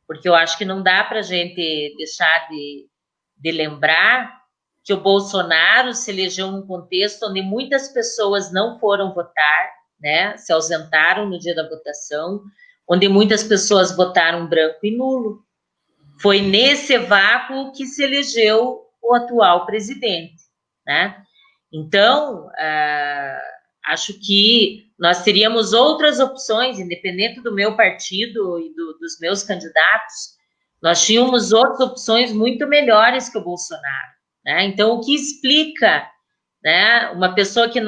Porque eu acho que não dá para a gente deixar de lembrar que o Bolsonaro se elegeu num contexto onde muitas pessoas não foram votar, né, se ausentaram no dia da votação, onde muitas pessoas votaram branco e nulo. Foi nesse vácuo que se elegeu o atual presidente, né? Então, acho que nós teríamos outras opções, independente do meu partido e dos meus candidatos, nós tínhamos outras opções muito melhores que o Bolsonaro, né? Então, o que explica, né, uma pessoa que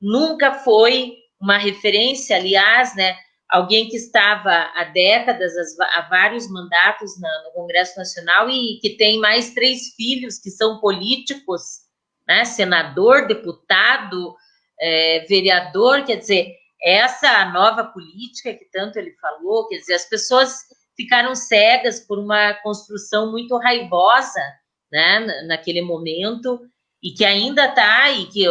nunca foi uma referência, aliás, né, alguém que estava há décadas, há vários mandatos no Congresso Nacional e que tem mais 3 filhos que são políticos, né, senador, deputado, vereador, quer dizer, essa nova política que tanto ele falou, quer dizer, as pessoas ficaram cegas por uma construção muito raivosa, né, naquele momento, e que ainda está, e que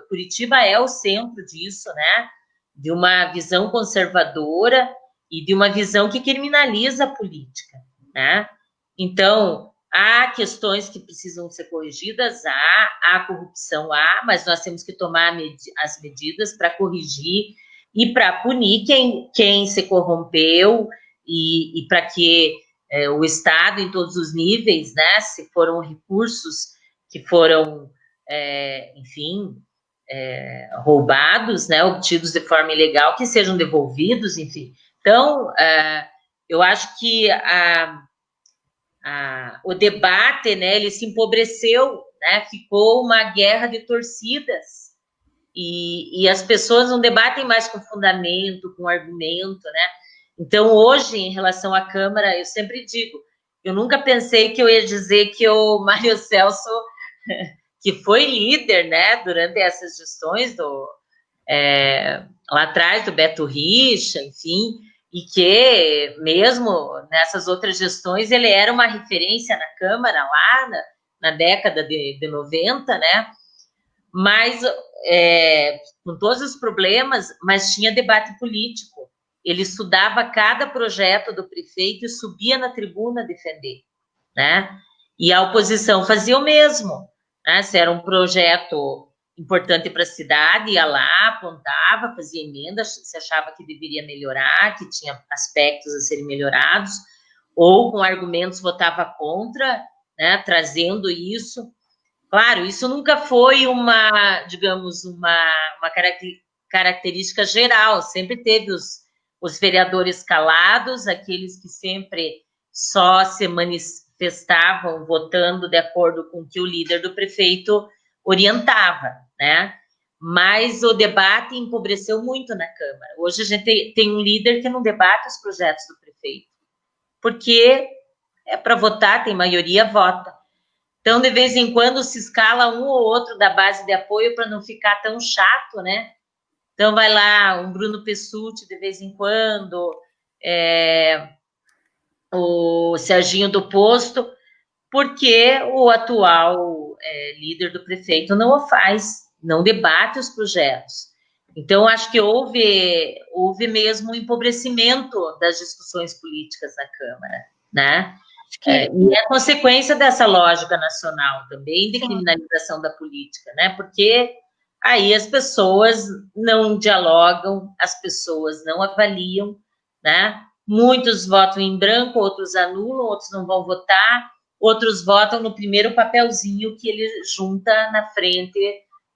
Curitiba é o centro disso, né, de uma visão conservadora e de uma visão que criminaliza a política, né? Então, há questões que precisam ser corrigidas, há corrupção, mas nós temos que tomar as medidas para corrigir e para punir quem se corrompeu e para que o Estado, em todos os níveis, né, se foram recursos que foram, enfim, roubados, né, obtidos de forma ilegal, que sejam devolvidos, enfim. Então, eu acho que o debate, né, ele se empobreceu, né, ficou uma guerra de torcidas, e as pessoas não debatem mais com fundamento, com argumento, né. Então, hoje, em relação à Câmara, eu sempre digo, eu nunca pensei que eu ia dizer que o Mário Celso que foi líder, né, durante essas gestões lá atrás do Beto Richa, enfim, e que mesmo nessas outras gestões ele era uma referência na Câmara lá na década de 90, né, mas com todos os problemas, mas tinha debate político. Ele estudava cada projeto do prefeito e subia na tribuna defender, né? E a oposição fazia o mesmo, né? Se era um projeto importante para a cidade, ia lá, apontava, fazia emendas, se achava que deveria melhorar, que tinha aspectos a serem melhorados, ou com argumentos votava contra, né? Trazendo isso. Claro, isso nunca foi uma, digamos, uma característica geral, sempre teve os vereadores calados, aqueles que sempre só se manifestavam votando de acordo com o que o líder do prefeito orientava, né? Mas o debate empobreceu muito na Câmara. Hoje a gente tem um líder que não debate os projetos do prefeito, porque é para votar, tem maioria, vota. Então, de vez em quando, se escala um ou outro da base de apoio para não ficar tão chato, né? Então, vai lá um Bruno Pessutti, de vez em quando, o Serginho do Posto, porque o atual líder do prefeito não o faz, não debate os projetos. Então, acho que houve mesmo um empobrecimento das discussões políticas na Câmara, né? E é consequência dessa lógica nacional também de criminalização da política, né? Porque aí as pessoas não dialogam, as pessoas não avaliam, né? Muitos votam em branco, outros anulam, outros não vão votar, outros votam no primeiro papelzinho que ele junta na frente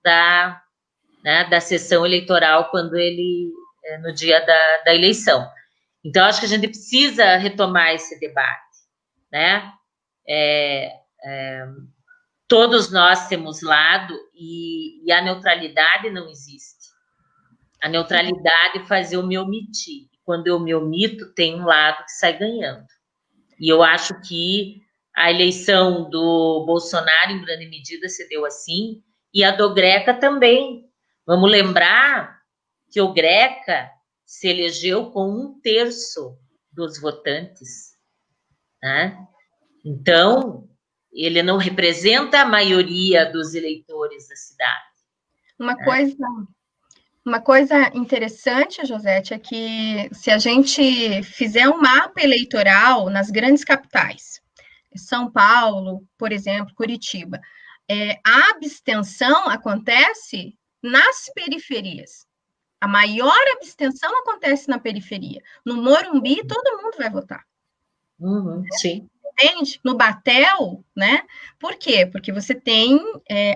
da sessão eleitoral quando ele no dia da eleição. Então, acho que a gente precisa retomar esse debate, né? Todos nós temos lado e a neutralidade não existe. A neutralidade faz eu me omitir. Quando eu me omito, tem um lado que sai ganhando. E eu acho que a eleição do Bolsonaro, em grande medida, se deu assim, e a do Greca também. Vamos lembrar que o Greca se elegeu com 1/3 dos votantes, né? Então, ele não representa a maioria dos eleitores da cidade. Uma coisa interessante, Josete, é que se a gente fizer um mapa eleitoral nas grandes capitais, São Paulo, por exemplo, Curitiba, a abstenção acontece nas periferias. A maior abstenção acontece na periferia. No Morumbi, todo mundo vai votar. Sim. Entende? No Batel, né? Por quê? Porque você tem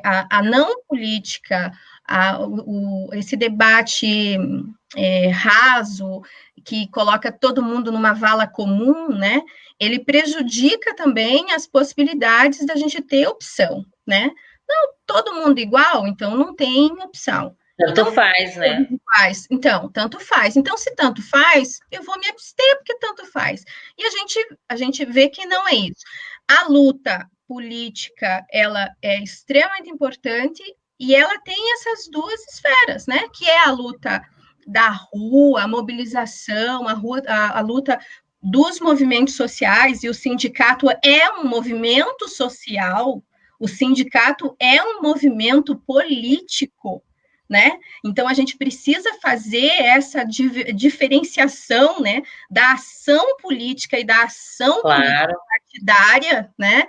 a não política, esse debate raso, que coloca todo mundo numa vala comum, né? Ele prejudica também as possibilidades da gente ter opção, né? Não, todo mundo igual, então não tem opção. Tanto faz, né? Tanto faz. Então, se tanto faz, eu vou me abster porque tanto faz. E a gente vê que não é isso. A luta política, ela é extremamente importante e ela tem essas duas esferas, né? Que é a luta da rua, a mobilização, a luta dos movimentos sociais, e o sindicato é um movimento social, o sindicato é um movimento político, né? Então, a gente precisa fazer essa diferenciação, né, da ação política e da ação política partidária, né?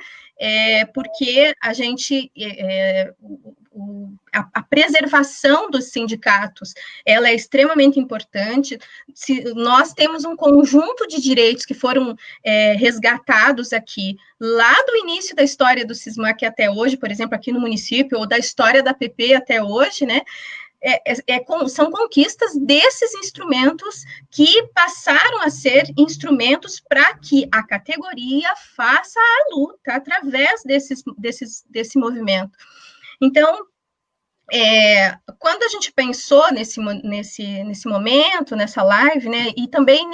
Porque a gente... a preservação dos sindicatos, ela é extremamente importante. Se nós temos um conjunto de direitos que foram resgatados aqui, lá do início da história do SISMAC até hoje, por exemplo, aqui no município, ou da história da PP até hoje, né? São conquistas desses instrumentos que passaram a ser instrumentos para que a categoria faça a luta através desse movimento. Então, quando a gente pensou nesse momento, nessa live, né, e também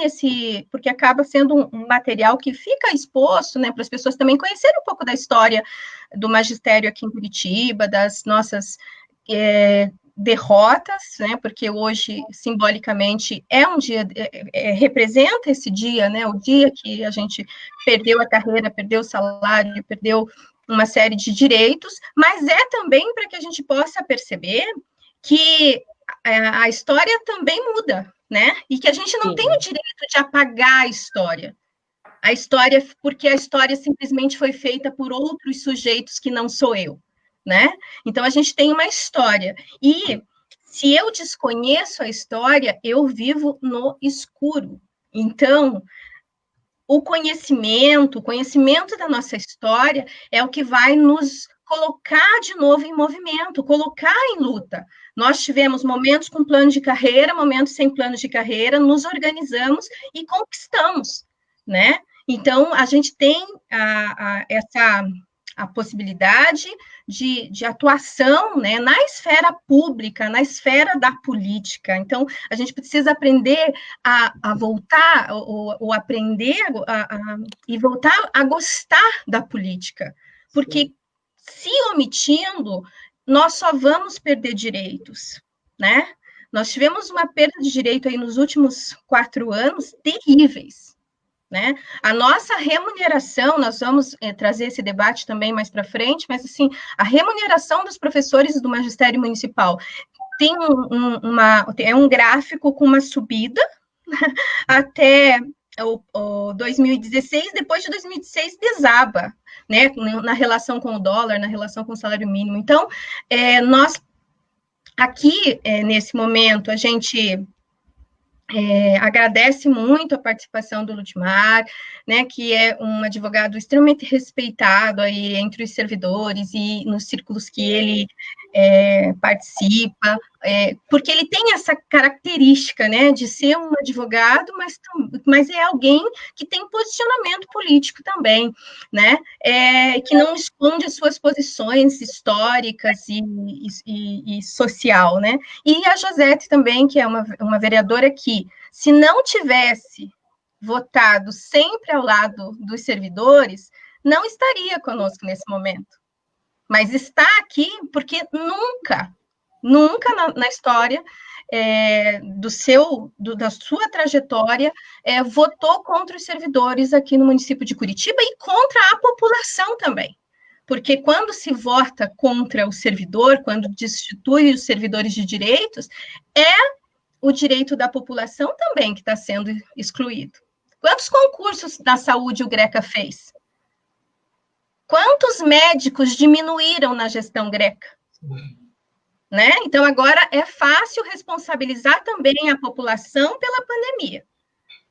porque acaba sendo um material que fica exposto, né, para as pessoas também conhecerem um pouco da história do magistério aqui em Curitiba, das nossas derrotas, né, porque hoje, simbolicamente, é um dia, representa esse dia, né, o dia que a gente perdeu a carreira, perdeu o salário, perdeu uma série de direitos, mas é também para que a gente possa perceber que a história também muda, né? E que a gente não tem o direito de apagar a história, porque a história simplesmente foi feita por outros sujeitos que não sou eu, né? Então a gente tem uma história, e se eu desconheço a história, eu vivo no escuro. Então, o conhecimento da nossa história é o que vai nos colocar de novo em movimento, colocar em luta. Nós tivemos momentos com plano de carreira, momentos sem plano de carreira, nos organizamos e conquistamos, né? Então, a gente tem a possibilidade de atuação, né, na esfera pública, na esfera da política. Então, a gente precisa aprender a voltar, ou aprender e voltar a gostar da política, porque se omitindo, nós só vamos perder direitos, né? Nós tivemos uma perda de direito aí nos últimos 4 anos terríveis, né? A nossa remuneração, nós vamos trazer esse debate também mais para frente, mas assim, a remuneração dos professores do magistério municipal tem um gráfico com uma subida até o 2016, depois de 2016 desaba, né, na relação com o dólar, na relação com o salário mínimo. Então, nós aqui, nesse momento, a gente agradece muito a participação do Ludmar, né, que é um advogado extremamente respeitado aí entre os servidores e nos círculos que ele participa, porque ele tem essa característica, né, de ser um advogado, mas é alguém que tem posicionamento político também, né, que não esconde as suas posições históricas e social, né, e a Josete também, que é uma vereadora que, se não tivesse votado sempre ao lado dos servidores, não estaria conosco nesse momento. Mas está aqui porque nunca na história da sua trajetória votou contra os servidores aqui no município de Curitiba e contra a população também. Porque quando se vota contra o servidor, quando destitui os servidores de direitos, o direito da população também que está sendo excluído. Quantos concursos da saúde o Greca fez? Quantos médicos diminuíram na gestão Greca? Né? Então, agora é fácil responsabilizar também a população pela pandemia,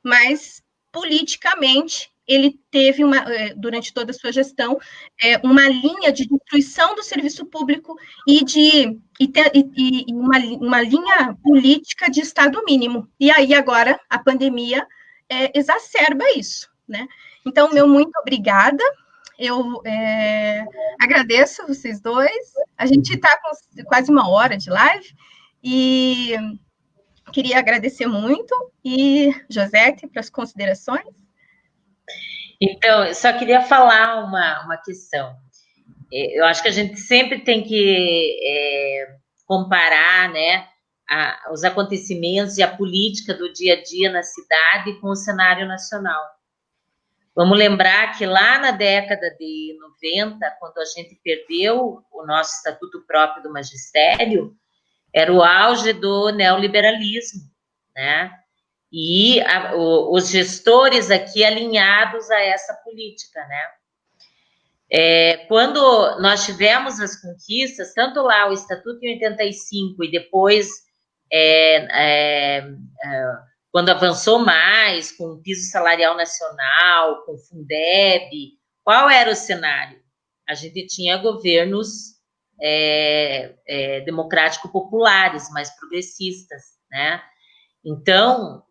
mas, politicamente, ele teve, durante toda a sua gestão, uma linha de destruição do serviço público e uma linha política de Estado mínimo. E aí, agora, a pandemia exacerba isso, né? Então, meu muito obrigada. Eu agradeço vocês dois. A gente está com quase 1 hora de live e queria agradecer muito. E, Josete, para as considerações? Então, eu só queria falar uma questão. Eu acho que a gente sempre tem que comparar, né, os acontecimentos e a política do dia a dia na cidade com o cenário nacional. Vamos lembrar que lá na década de 90, quando a gente perdeu o nosso estatuto próprio do magistério, era o auge do neoliberalismo, né? E os gestores aqui alinhados a essa política, né? Quando nós tivemos as conquistas, tanto lá o Estatuto em 85 e depois quando avançou mais, com o piso salarial nacional, com o Fundeb, qual era o cenário? A gente tinha governos democrático-populares, mais progressistas, né? Então,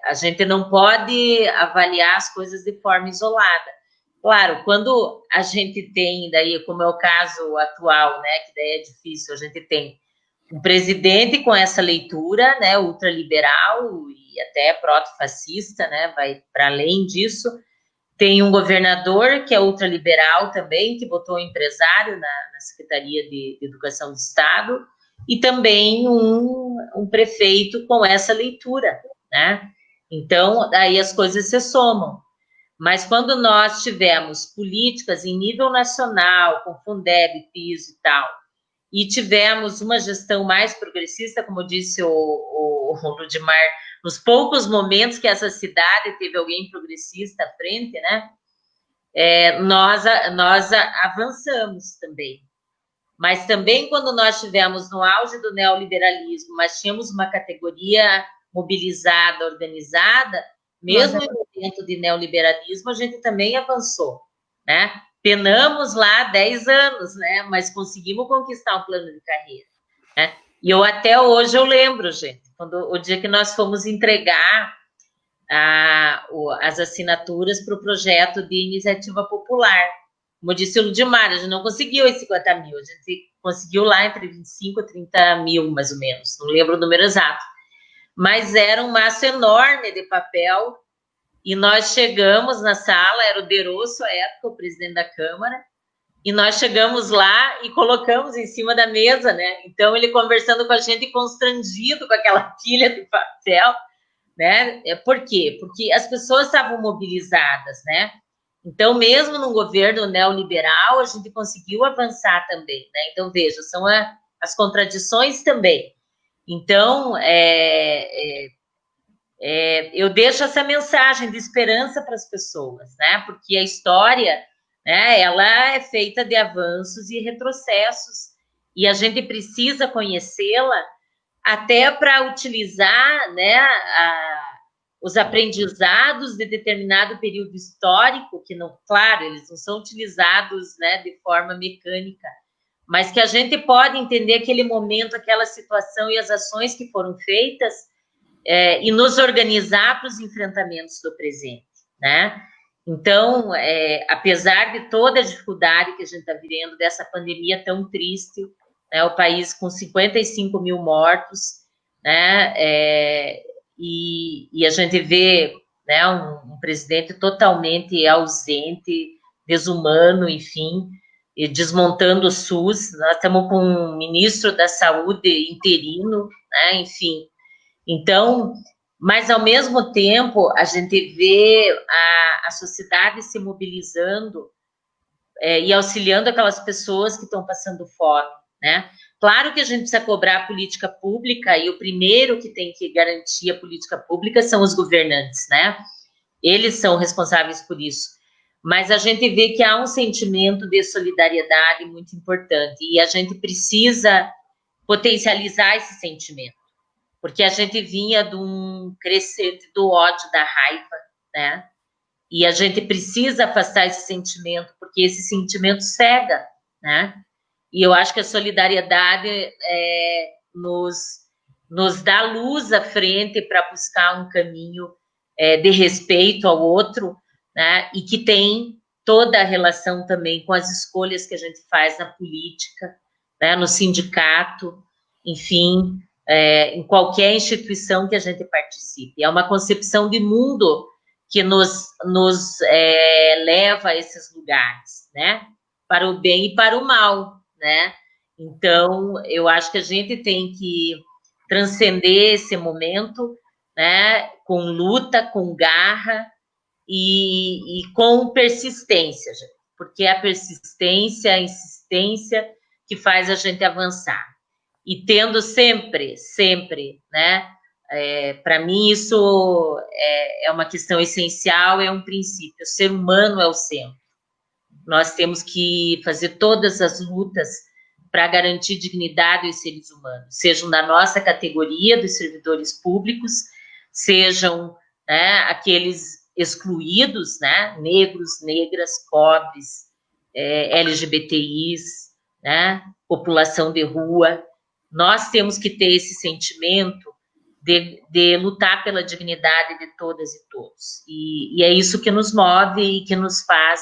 a gente não pode avaliar as coisas de forma isolada. Claro, quando a gente tem, daí, como é o caso atual, né, que daí é difícil, a gente tem um presidente com essa leitura, né, ultraliberal e até proto-fascista, né, vai para além disso. Tem um governador que é ultraliberal também, que botou um empresário na Secretaria de Educação do Estado, e também um prefeito com essa leitura, né? Então, aí as coisas se somam. Mas quando nós tivemos políticas em nível nacional, com Fundeb, piso e tal, e tivemos uma gestão mais progressista, como disse o Ludmar, nos poucos momentos que essa cidade teve alguém progressista à frente, né? Nós avançamos também. Mas também quando nós tivemos no auge do neoliberalismo, mas tínhamos uma categoria mobilizada, organizada, mesmo em momento de neoliberalismo, a gente também avançou, né? Penamos lá 10 anos, né? Mas conseguimos conquistar um plano de carreira, né? E até hoje eu lembro, gente, quando o dia que nós fomos entregar as assinaturas para o projeto de iniciativa popular. Como disse o Ludmar, a gente não conseguiu esses 50 mil, a gente conseguiu lá entre 25 e 30 mil, mais ou menos, não lembro o número exato. Mas era um maço enorme de papel, e nós chegamos na sala, era o Derosso, à época, o presidente da Câmara, e nós chegamos lá e colocamos em cima da mesa, né? Então, ele conversando com a gente, constrangido com aquela pilha de papel, né? Por quê? Porque as pessoas estavam mobilizadas, né? Então, mesmo num governo neoliberal, a gente conseguiu avançar também, né? Então, veja, são as contradições também. Então, eu deixo essa mensagem de esperança para as pessoas, né? Porque a história, né, ela é feita de avanços e retrocessos, e a gente precisa conhecê-la até para utilizar, né, os aprendizados de determinado período histórico, que não, claro, eles não são utilizados, né, de forma mecânica, mas que a gente pode entender aquele momento, aquela situação e as ações que foram feitas, e nos organizar para os enfrentamentos do presente, né? Então, apesar de toda a dificuldade que a gente está vivendo, dessa pandemia tão triste, né, o país com 55 mil mortos, né, e a gente vê, né, um presidente totalmente ausente, desumano, enfim, e desmontando o SUS. Nós estamos com um ministro da Saúde interino, né, enfim. Então, mas ao mesmo tempo, a gente vê a sociedade se mobilizando e auxiliando aquelas pessoas que estão passando fome, né? Claro que a gente precisa cobrar a política pública, e o primeiro que tem que garantir a política pública são os governantes, né? Eles são responsáveis por isso. Mas a gente vê que há um sentimento de solidariedade muito importante, e a gente precisa potencializar esse sentimento, porque a gente vinha de um crescente do ódio, da raiva, né? E a gente precisa afastar esse sentimento, porque esse sentimento cega, né? E eu acho que a solidariedade nos dá luz à frente para buscar um caminho de respeito ao outro, né? E que tem toda a relação também com as escolhas que a gente faz na política, né? No sindicato, enfim, em qualquer instituição que a gente participe. É uma concepção de mundo que nos leva a esses lugares, né? Para o bem e para o mal, né? Então, eu acho que a gente tem que transcender esse momento, né? Com luta, com garra e com persistência, porque é a persistência, a insistência que faz a gente avançar. E tendo sempre, né? Para mim, isso é uma questão essencial, é um princípio. O ser humano é o centro. Nós temos que fazer todas as lutas para garantir dignidade aos seres humanos, sejam da nossa categoria dos servidores públicos, sejam, né, aqueles excluídos, né, negros, negras, pobres, LGBTIs, né, população de rua. Nós temos que ter esse sentimento de lutar pela dignidade de todas e todos. E é isso que nos move e que nos faz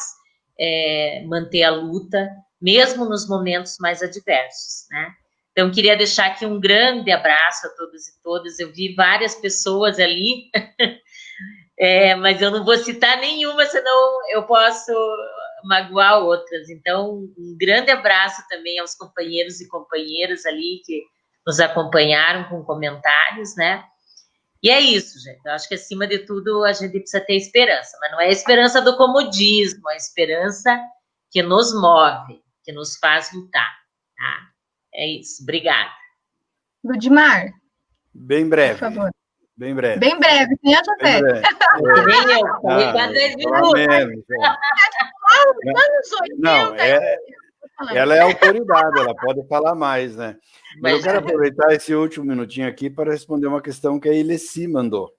manter a luta, mesmo nos momentos mais adversos, né? Então, queria deixar aqui um grande abraço a todos e todas. Eu vi várias pessoas ali, mas eu não vou citar nenhuma, senão eu posso magoar outras. Então, um grande abraço também aos companheiros e companheiras ali que nos acompanharam com comentários, né? E é isso, gente. Eu acho que, acima de tudo, a gente precisa ter esperança. Mas não é a esperança do comodismo, é a esperança que nos move, que nos faz lutar. Tá? É isso. Obrigada. Ludmar, Bem por breve. favor. Bem breve. Bem breve, tem a Bem breve. Que nem eu. Falei quase 10 minutos. Anos 80. Não, ela é autoridade, ela pode falar mais, né? Mas eu quero aproveitar esse último minutinho aqui para responder uma questão que a Ilessi mandou.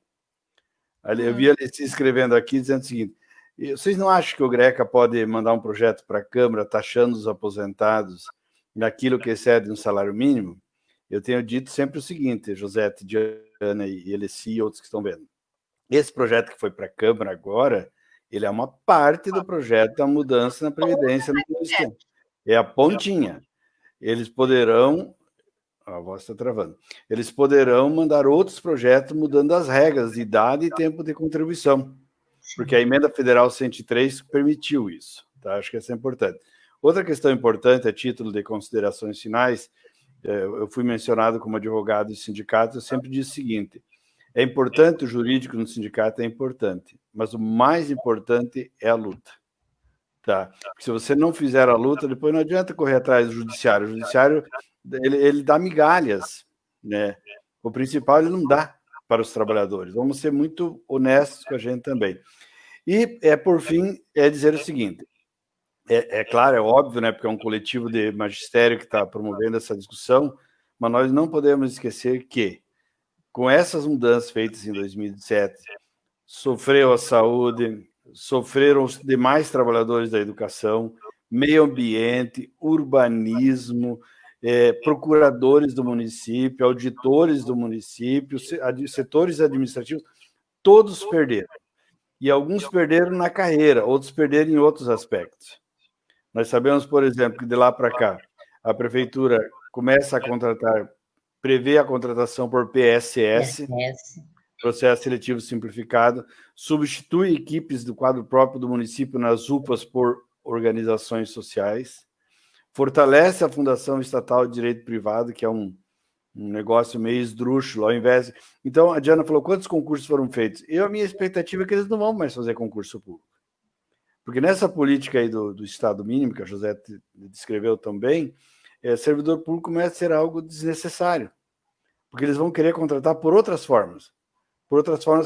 Eu vi a Ilessi escrevendo aqui, dizendo o seguinte: vocês não acham que o Greca pode mandar um projeto para a Câmara taxando os aposentados naquilo que excede um salário mínimo? Eu tenho dito sempre o seguinte, Josete, Diana e Ilessi e outros que estão vendo. Esse projeto que foi para a Câmara agora, ele é uma parte do projeto da mudança na Previdência no Ministério. É a pontinha. Eles poderão... A voz está travando. Eles poderão mandar outros projetos mudando as regras de idade e tempo de contribuição, porque a Emenda Federal 103 permitiu isso. Tá? Acho que isso é importante. Outra questão importante, a título de considerações finais, eu fui mencionado como advogado de sindicato, eu sempre disse o seguinte: é importante, o jurídico no sindicato é importante, mas o mais importante é a luta. Tá? Porque se você não fizer a luta, depois não adianta correr atrás do judiciário. O judiciário, ele dá migalhas, né? O principal ele não dá para os trabalhadores. Vamos ser muito honestos com a gente também. E, por fim, dizer o seguinte: é claro, é óbvio, né? Porque é um coletivo de magistério que está promovendo essa discussão, mas nós não podemos esquecer que, com essas mudanças feitas em 2007, sofreu a saúde, sofreram os demais trabalhadores da educação, meio ambiente, urbanismo, procuradores do município, auditores do município, setores administrativos, todos perderam. E alguns perderam na carreira, outros perderam em outros aspectos. Nós sabemos, por exemplo, que de lá para cá, a prefeitura começa a contratar, prevê a contratação por PSS, Processo Seletivo Simplificado, substitui equipes do quadro próprio do município nas UPAs por organizações sociais, fortalece a Fundação Estatal de Direito Privado, que é um negócio meio esdrúxulo, ao invés... Então, a Diana falou, quantos concursos foram feitos? A minha expectativa é que eles não vão mais fazer concurso público. Porque nessa política aí do Estado mínimo, que a José descreveu também, servidor público começa a ser algo desnecessário, porque eles vão querer contratar por outras formas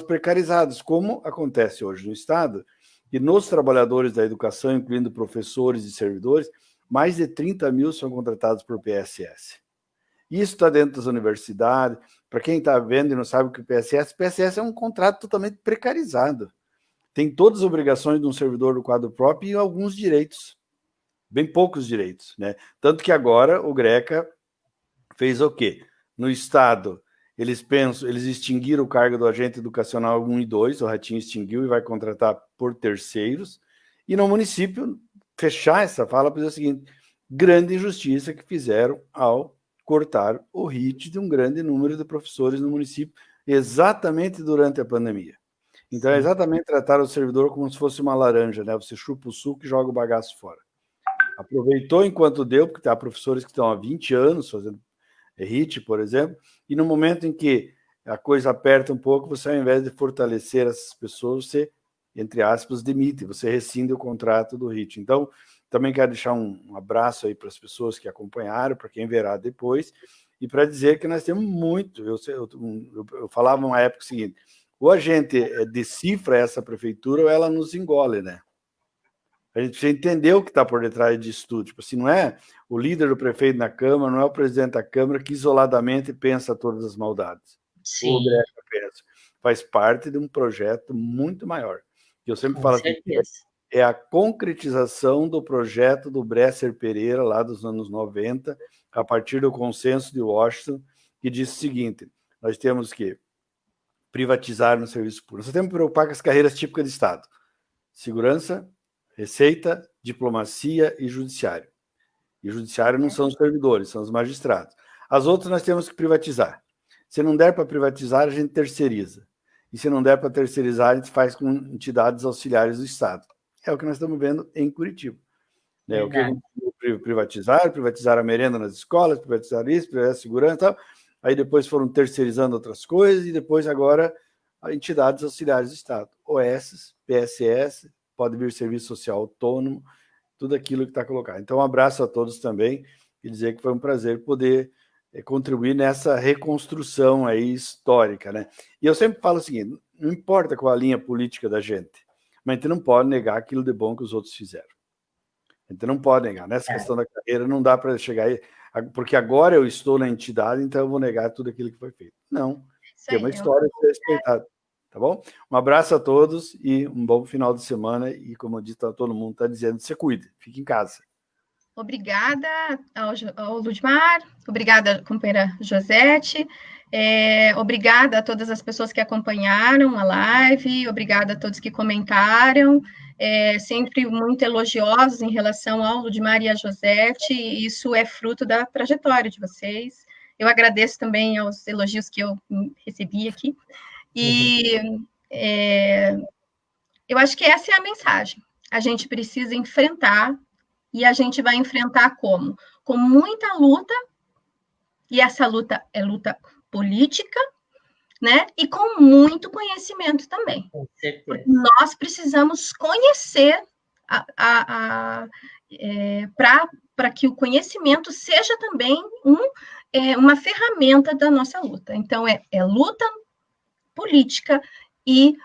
precarizadas, como acontece hoje no Estado, e nos trabalhadores da educação, incluindo professores e servidores, mais de 30 mil são contratados por PSS. Isso está dentro das universidades. Para quem está vendo e não sabe o que é PSS é um contrato totalmente precarizado. Tem todas as obrigações de um servidor do quadro próprio e alguns direitos, bem poucos direitos, né? Tanto que agora o Greca fez o quê? No Estado, eles extinguiram o cargo do agente educacional 1 e 2, o Ratinho extinguiu e vai contratar por terceiros, e no município, fechar essa fala para dizer o seguinte: grande injustiça que fizeram ao cortar o RIT de um grande número de professores no município, exatamente durante a pandemia. Então, é exatamente tratar o servidor como se fosse uma laranja, né? Você chupa o suco e joga o bagaço fora. Aproveitou enquanto deu, porque há professores que estão há 20 anos fazendo RIT, por exemplo, e no momento em que a coisa aperta um pouco, você, ao invés de fortalecer essas pessoas, você, entre aspas, demite, você rescinde o contrato do RIT. Então, também quero deixar um abraço aí para as pessoas que acompanharam, para quem verá depois, e para dizer que nós temos muito. Eu falava uma época seguinte: ou a gente decifra essa prefeitura ou ela nos engole, né? A gente precisa entender o que está por detrás disso tudo. Tipo assim, não é o líder do prefeito na Câmara, não é o presidente da Câmara que isoladamente pensa todas as maldades. Sim. O Greca pensa. Faz parte de um projeto muito maior. Eu sempre falo assim, é a concretização do projeto do Bresser Pereira, lá dos anos 90, a partir do consenso de Washington, que diz o seguinte: nós temos que privatizar no serviço público. Nós temos que preocupar com as carreiras típicas de Estado: segurança, Receita, diplomacia e judiciário. E o judiciário não são os servidores, são os magistrados. As outras nós temos que privatizar. Se não der para privatizar, a gente terceiriza. E se não der para terceirizar, a gente faz com entidades auxiliares do Estado. É o que nós estamos vendo em Curitiba. O que privatizar a merenda nas escolas, privatizar isso, privatizar a segurança e tal. aí depois foram terceirizando outras coisas, e depois agora entidades auxiliares do Estado, OS, PSS, pode vir Serviço Social Autônomo, tudo aquilo que está colocado. Então, um abraço a todos também, e dizer que foi um prazer poder contribuir nessa reconstrução aí histórica, né? E eu sempre falo o seguinte, não importa qual a linha política da gente, mas a gente não pode negar aquilo de bom que os outros fizeram. A gente não pode negar. Nessa questão da carreira, não dá para chegar aí, porque agora eu estou na entidade, então eu vou negar tudo aquilo que foi feito. Não, tem uma história a ser respeitada. Tá bom? Um abraço a todos e um bom final de semana. E, como eu disse, todo mundo está dizendo, se cuide, fique em casa. Obrigada ao Ludmar, obrigada, companheira Josete, obrigada a todas as pessoas que acompanharam a live, obrigada a todos que comentaram, sempre muito elogiosos em relação ao Ludmar e a Josete, e isso é fruto da trajetória de vocês. Eu agradeço também aos elogios que eu recebi aqui, e eu acho que essa é a mensagem. A gente precisa enfrentar. E a gente vai enfrentar como? Com muita luta, e essa luta é luta política, né? E com muito conhecimento também. Com certeza. Nós precisamos conhecer para que o conhecimento seja também uma ferramenta da nossa luta. Então, é luta política e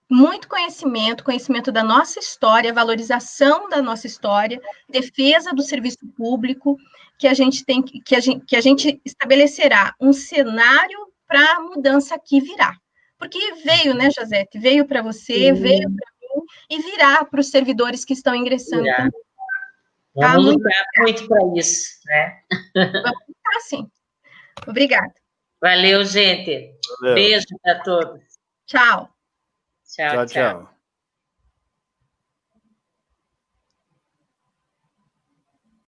muito conhecimento da nossa história, valorização da nossa história, defesa do serviço público, que a gente tem que a gente estabelecerá um cenário para a mudança que virá. Porque veio, né, Josete? Veio para você, veio para mim e virá para os servidores que estão ingressando também. Vamos lutar muito para isso, né? Vamos lutar, sim. Obrigada. Valeu, gente. Valeu. Beijo para todos. Tchau. Tchau, tchau.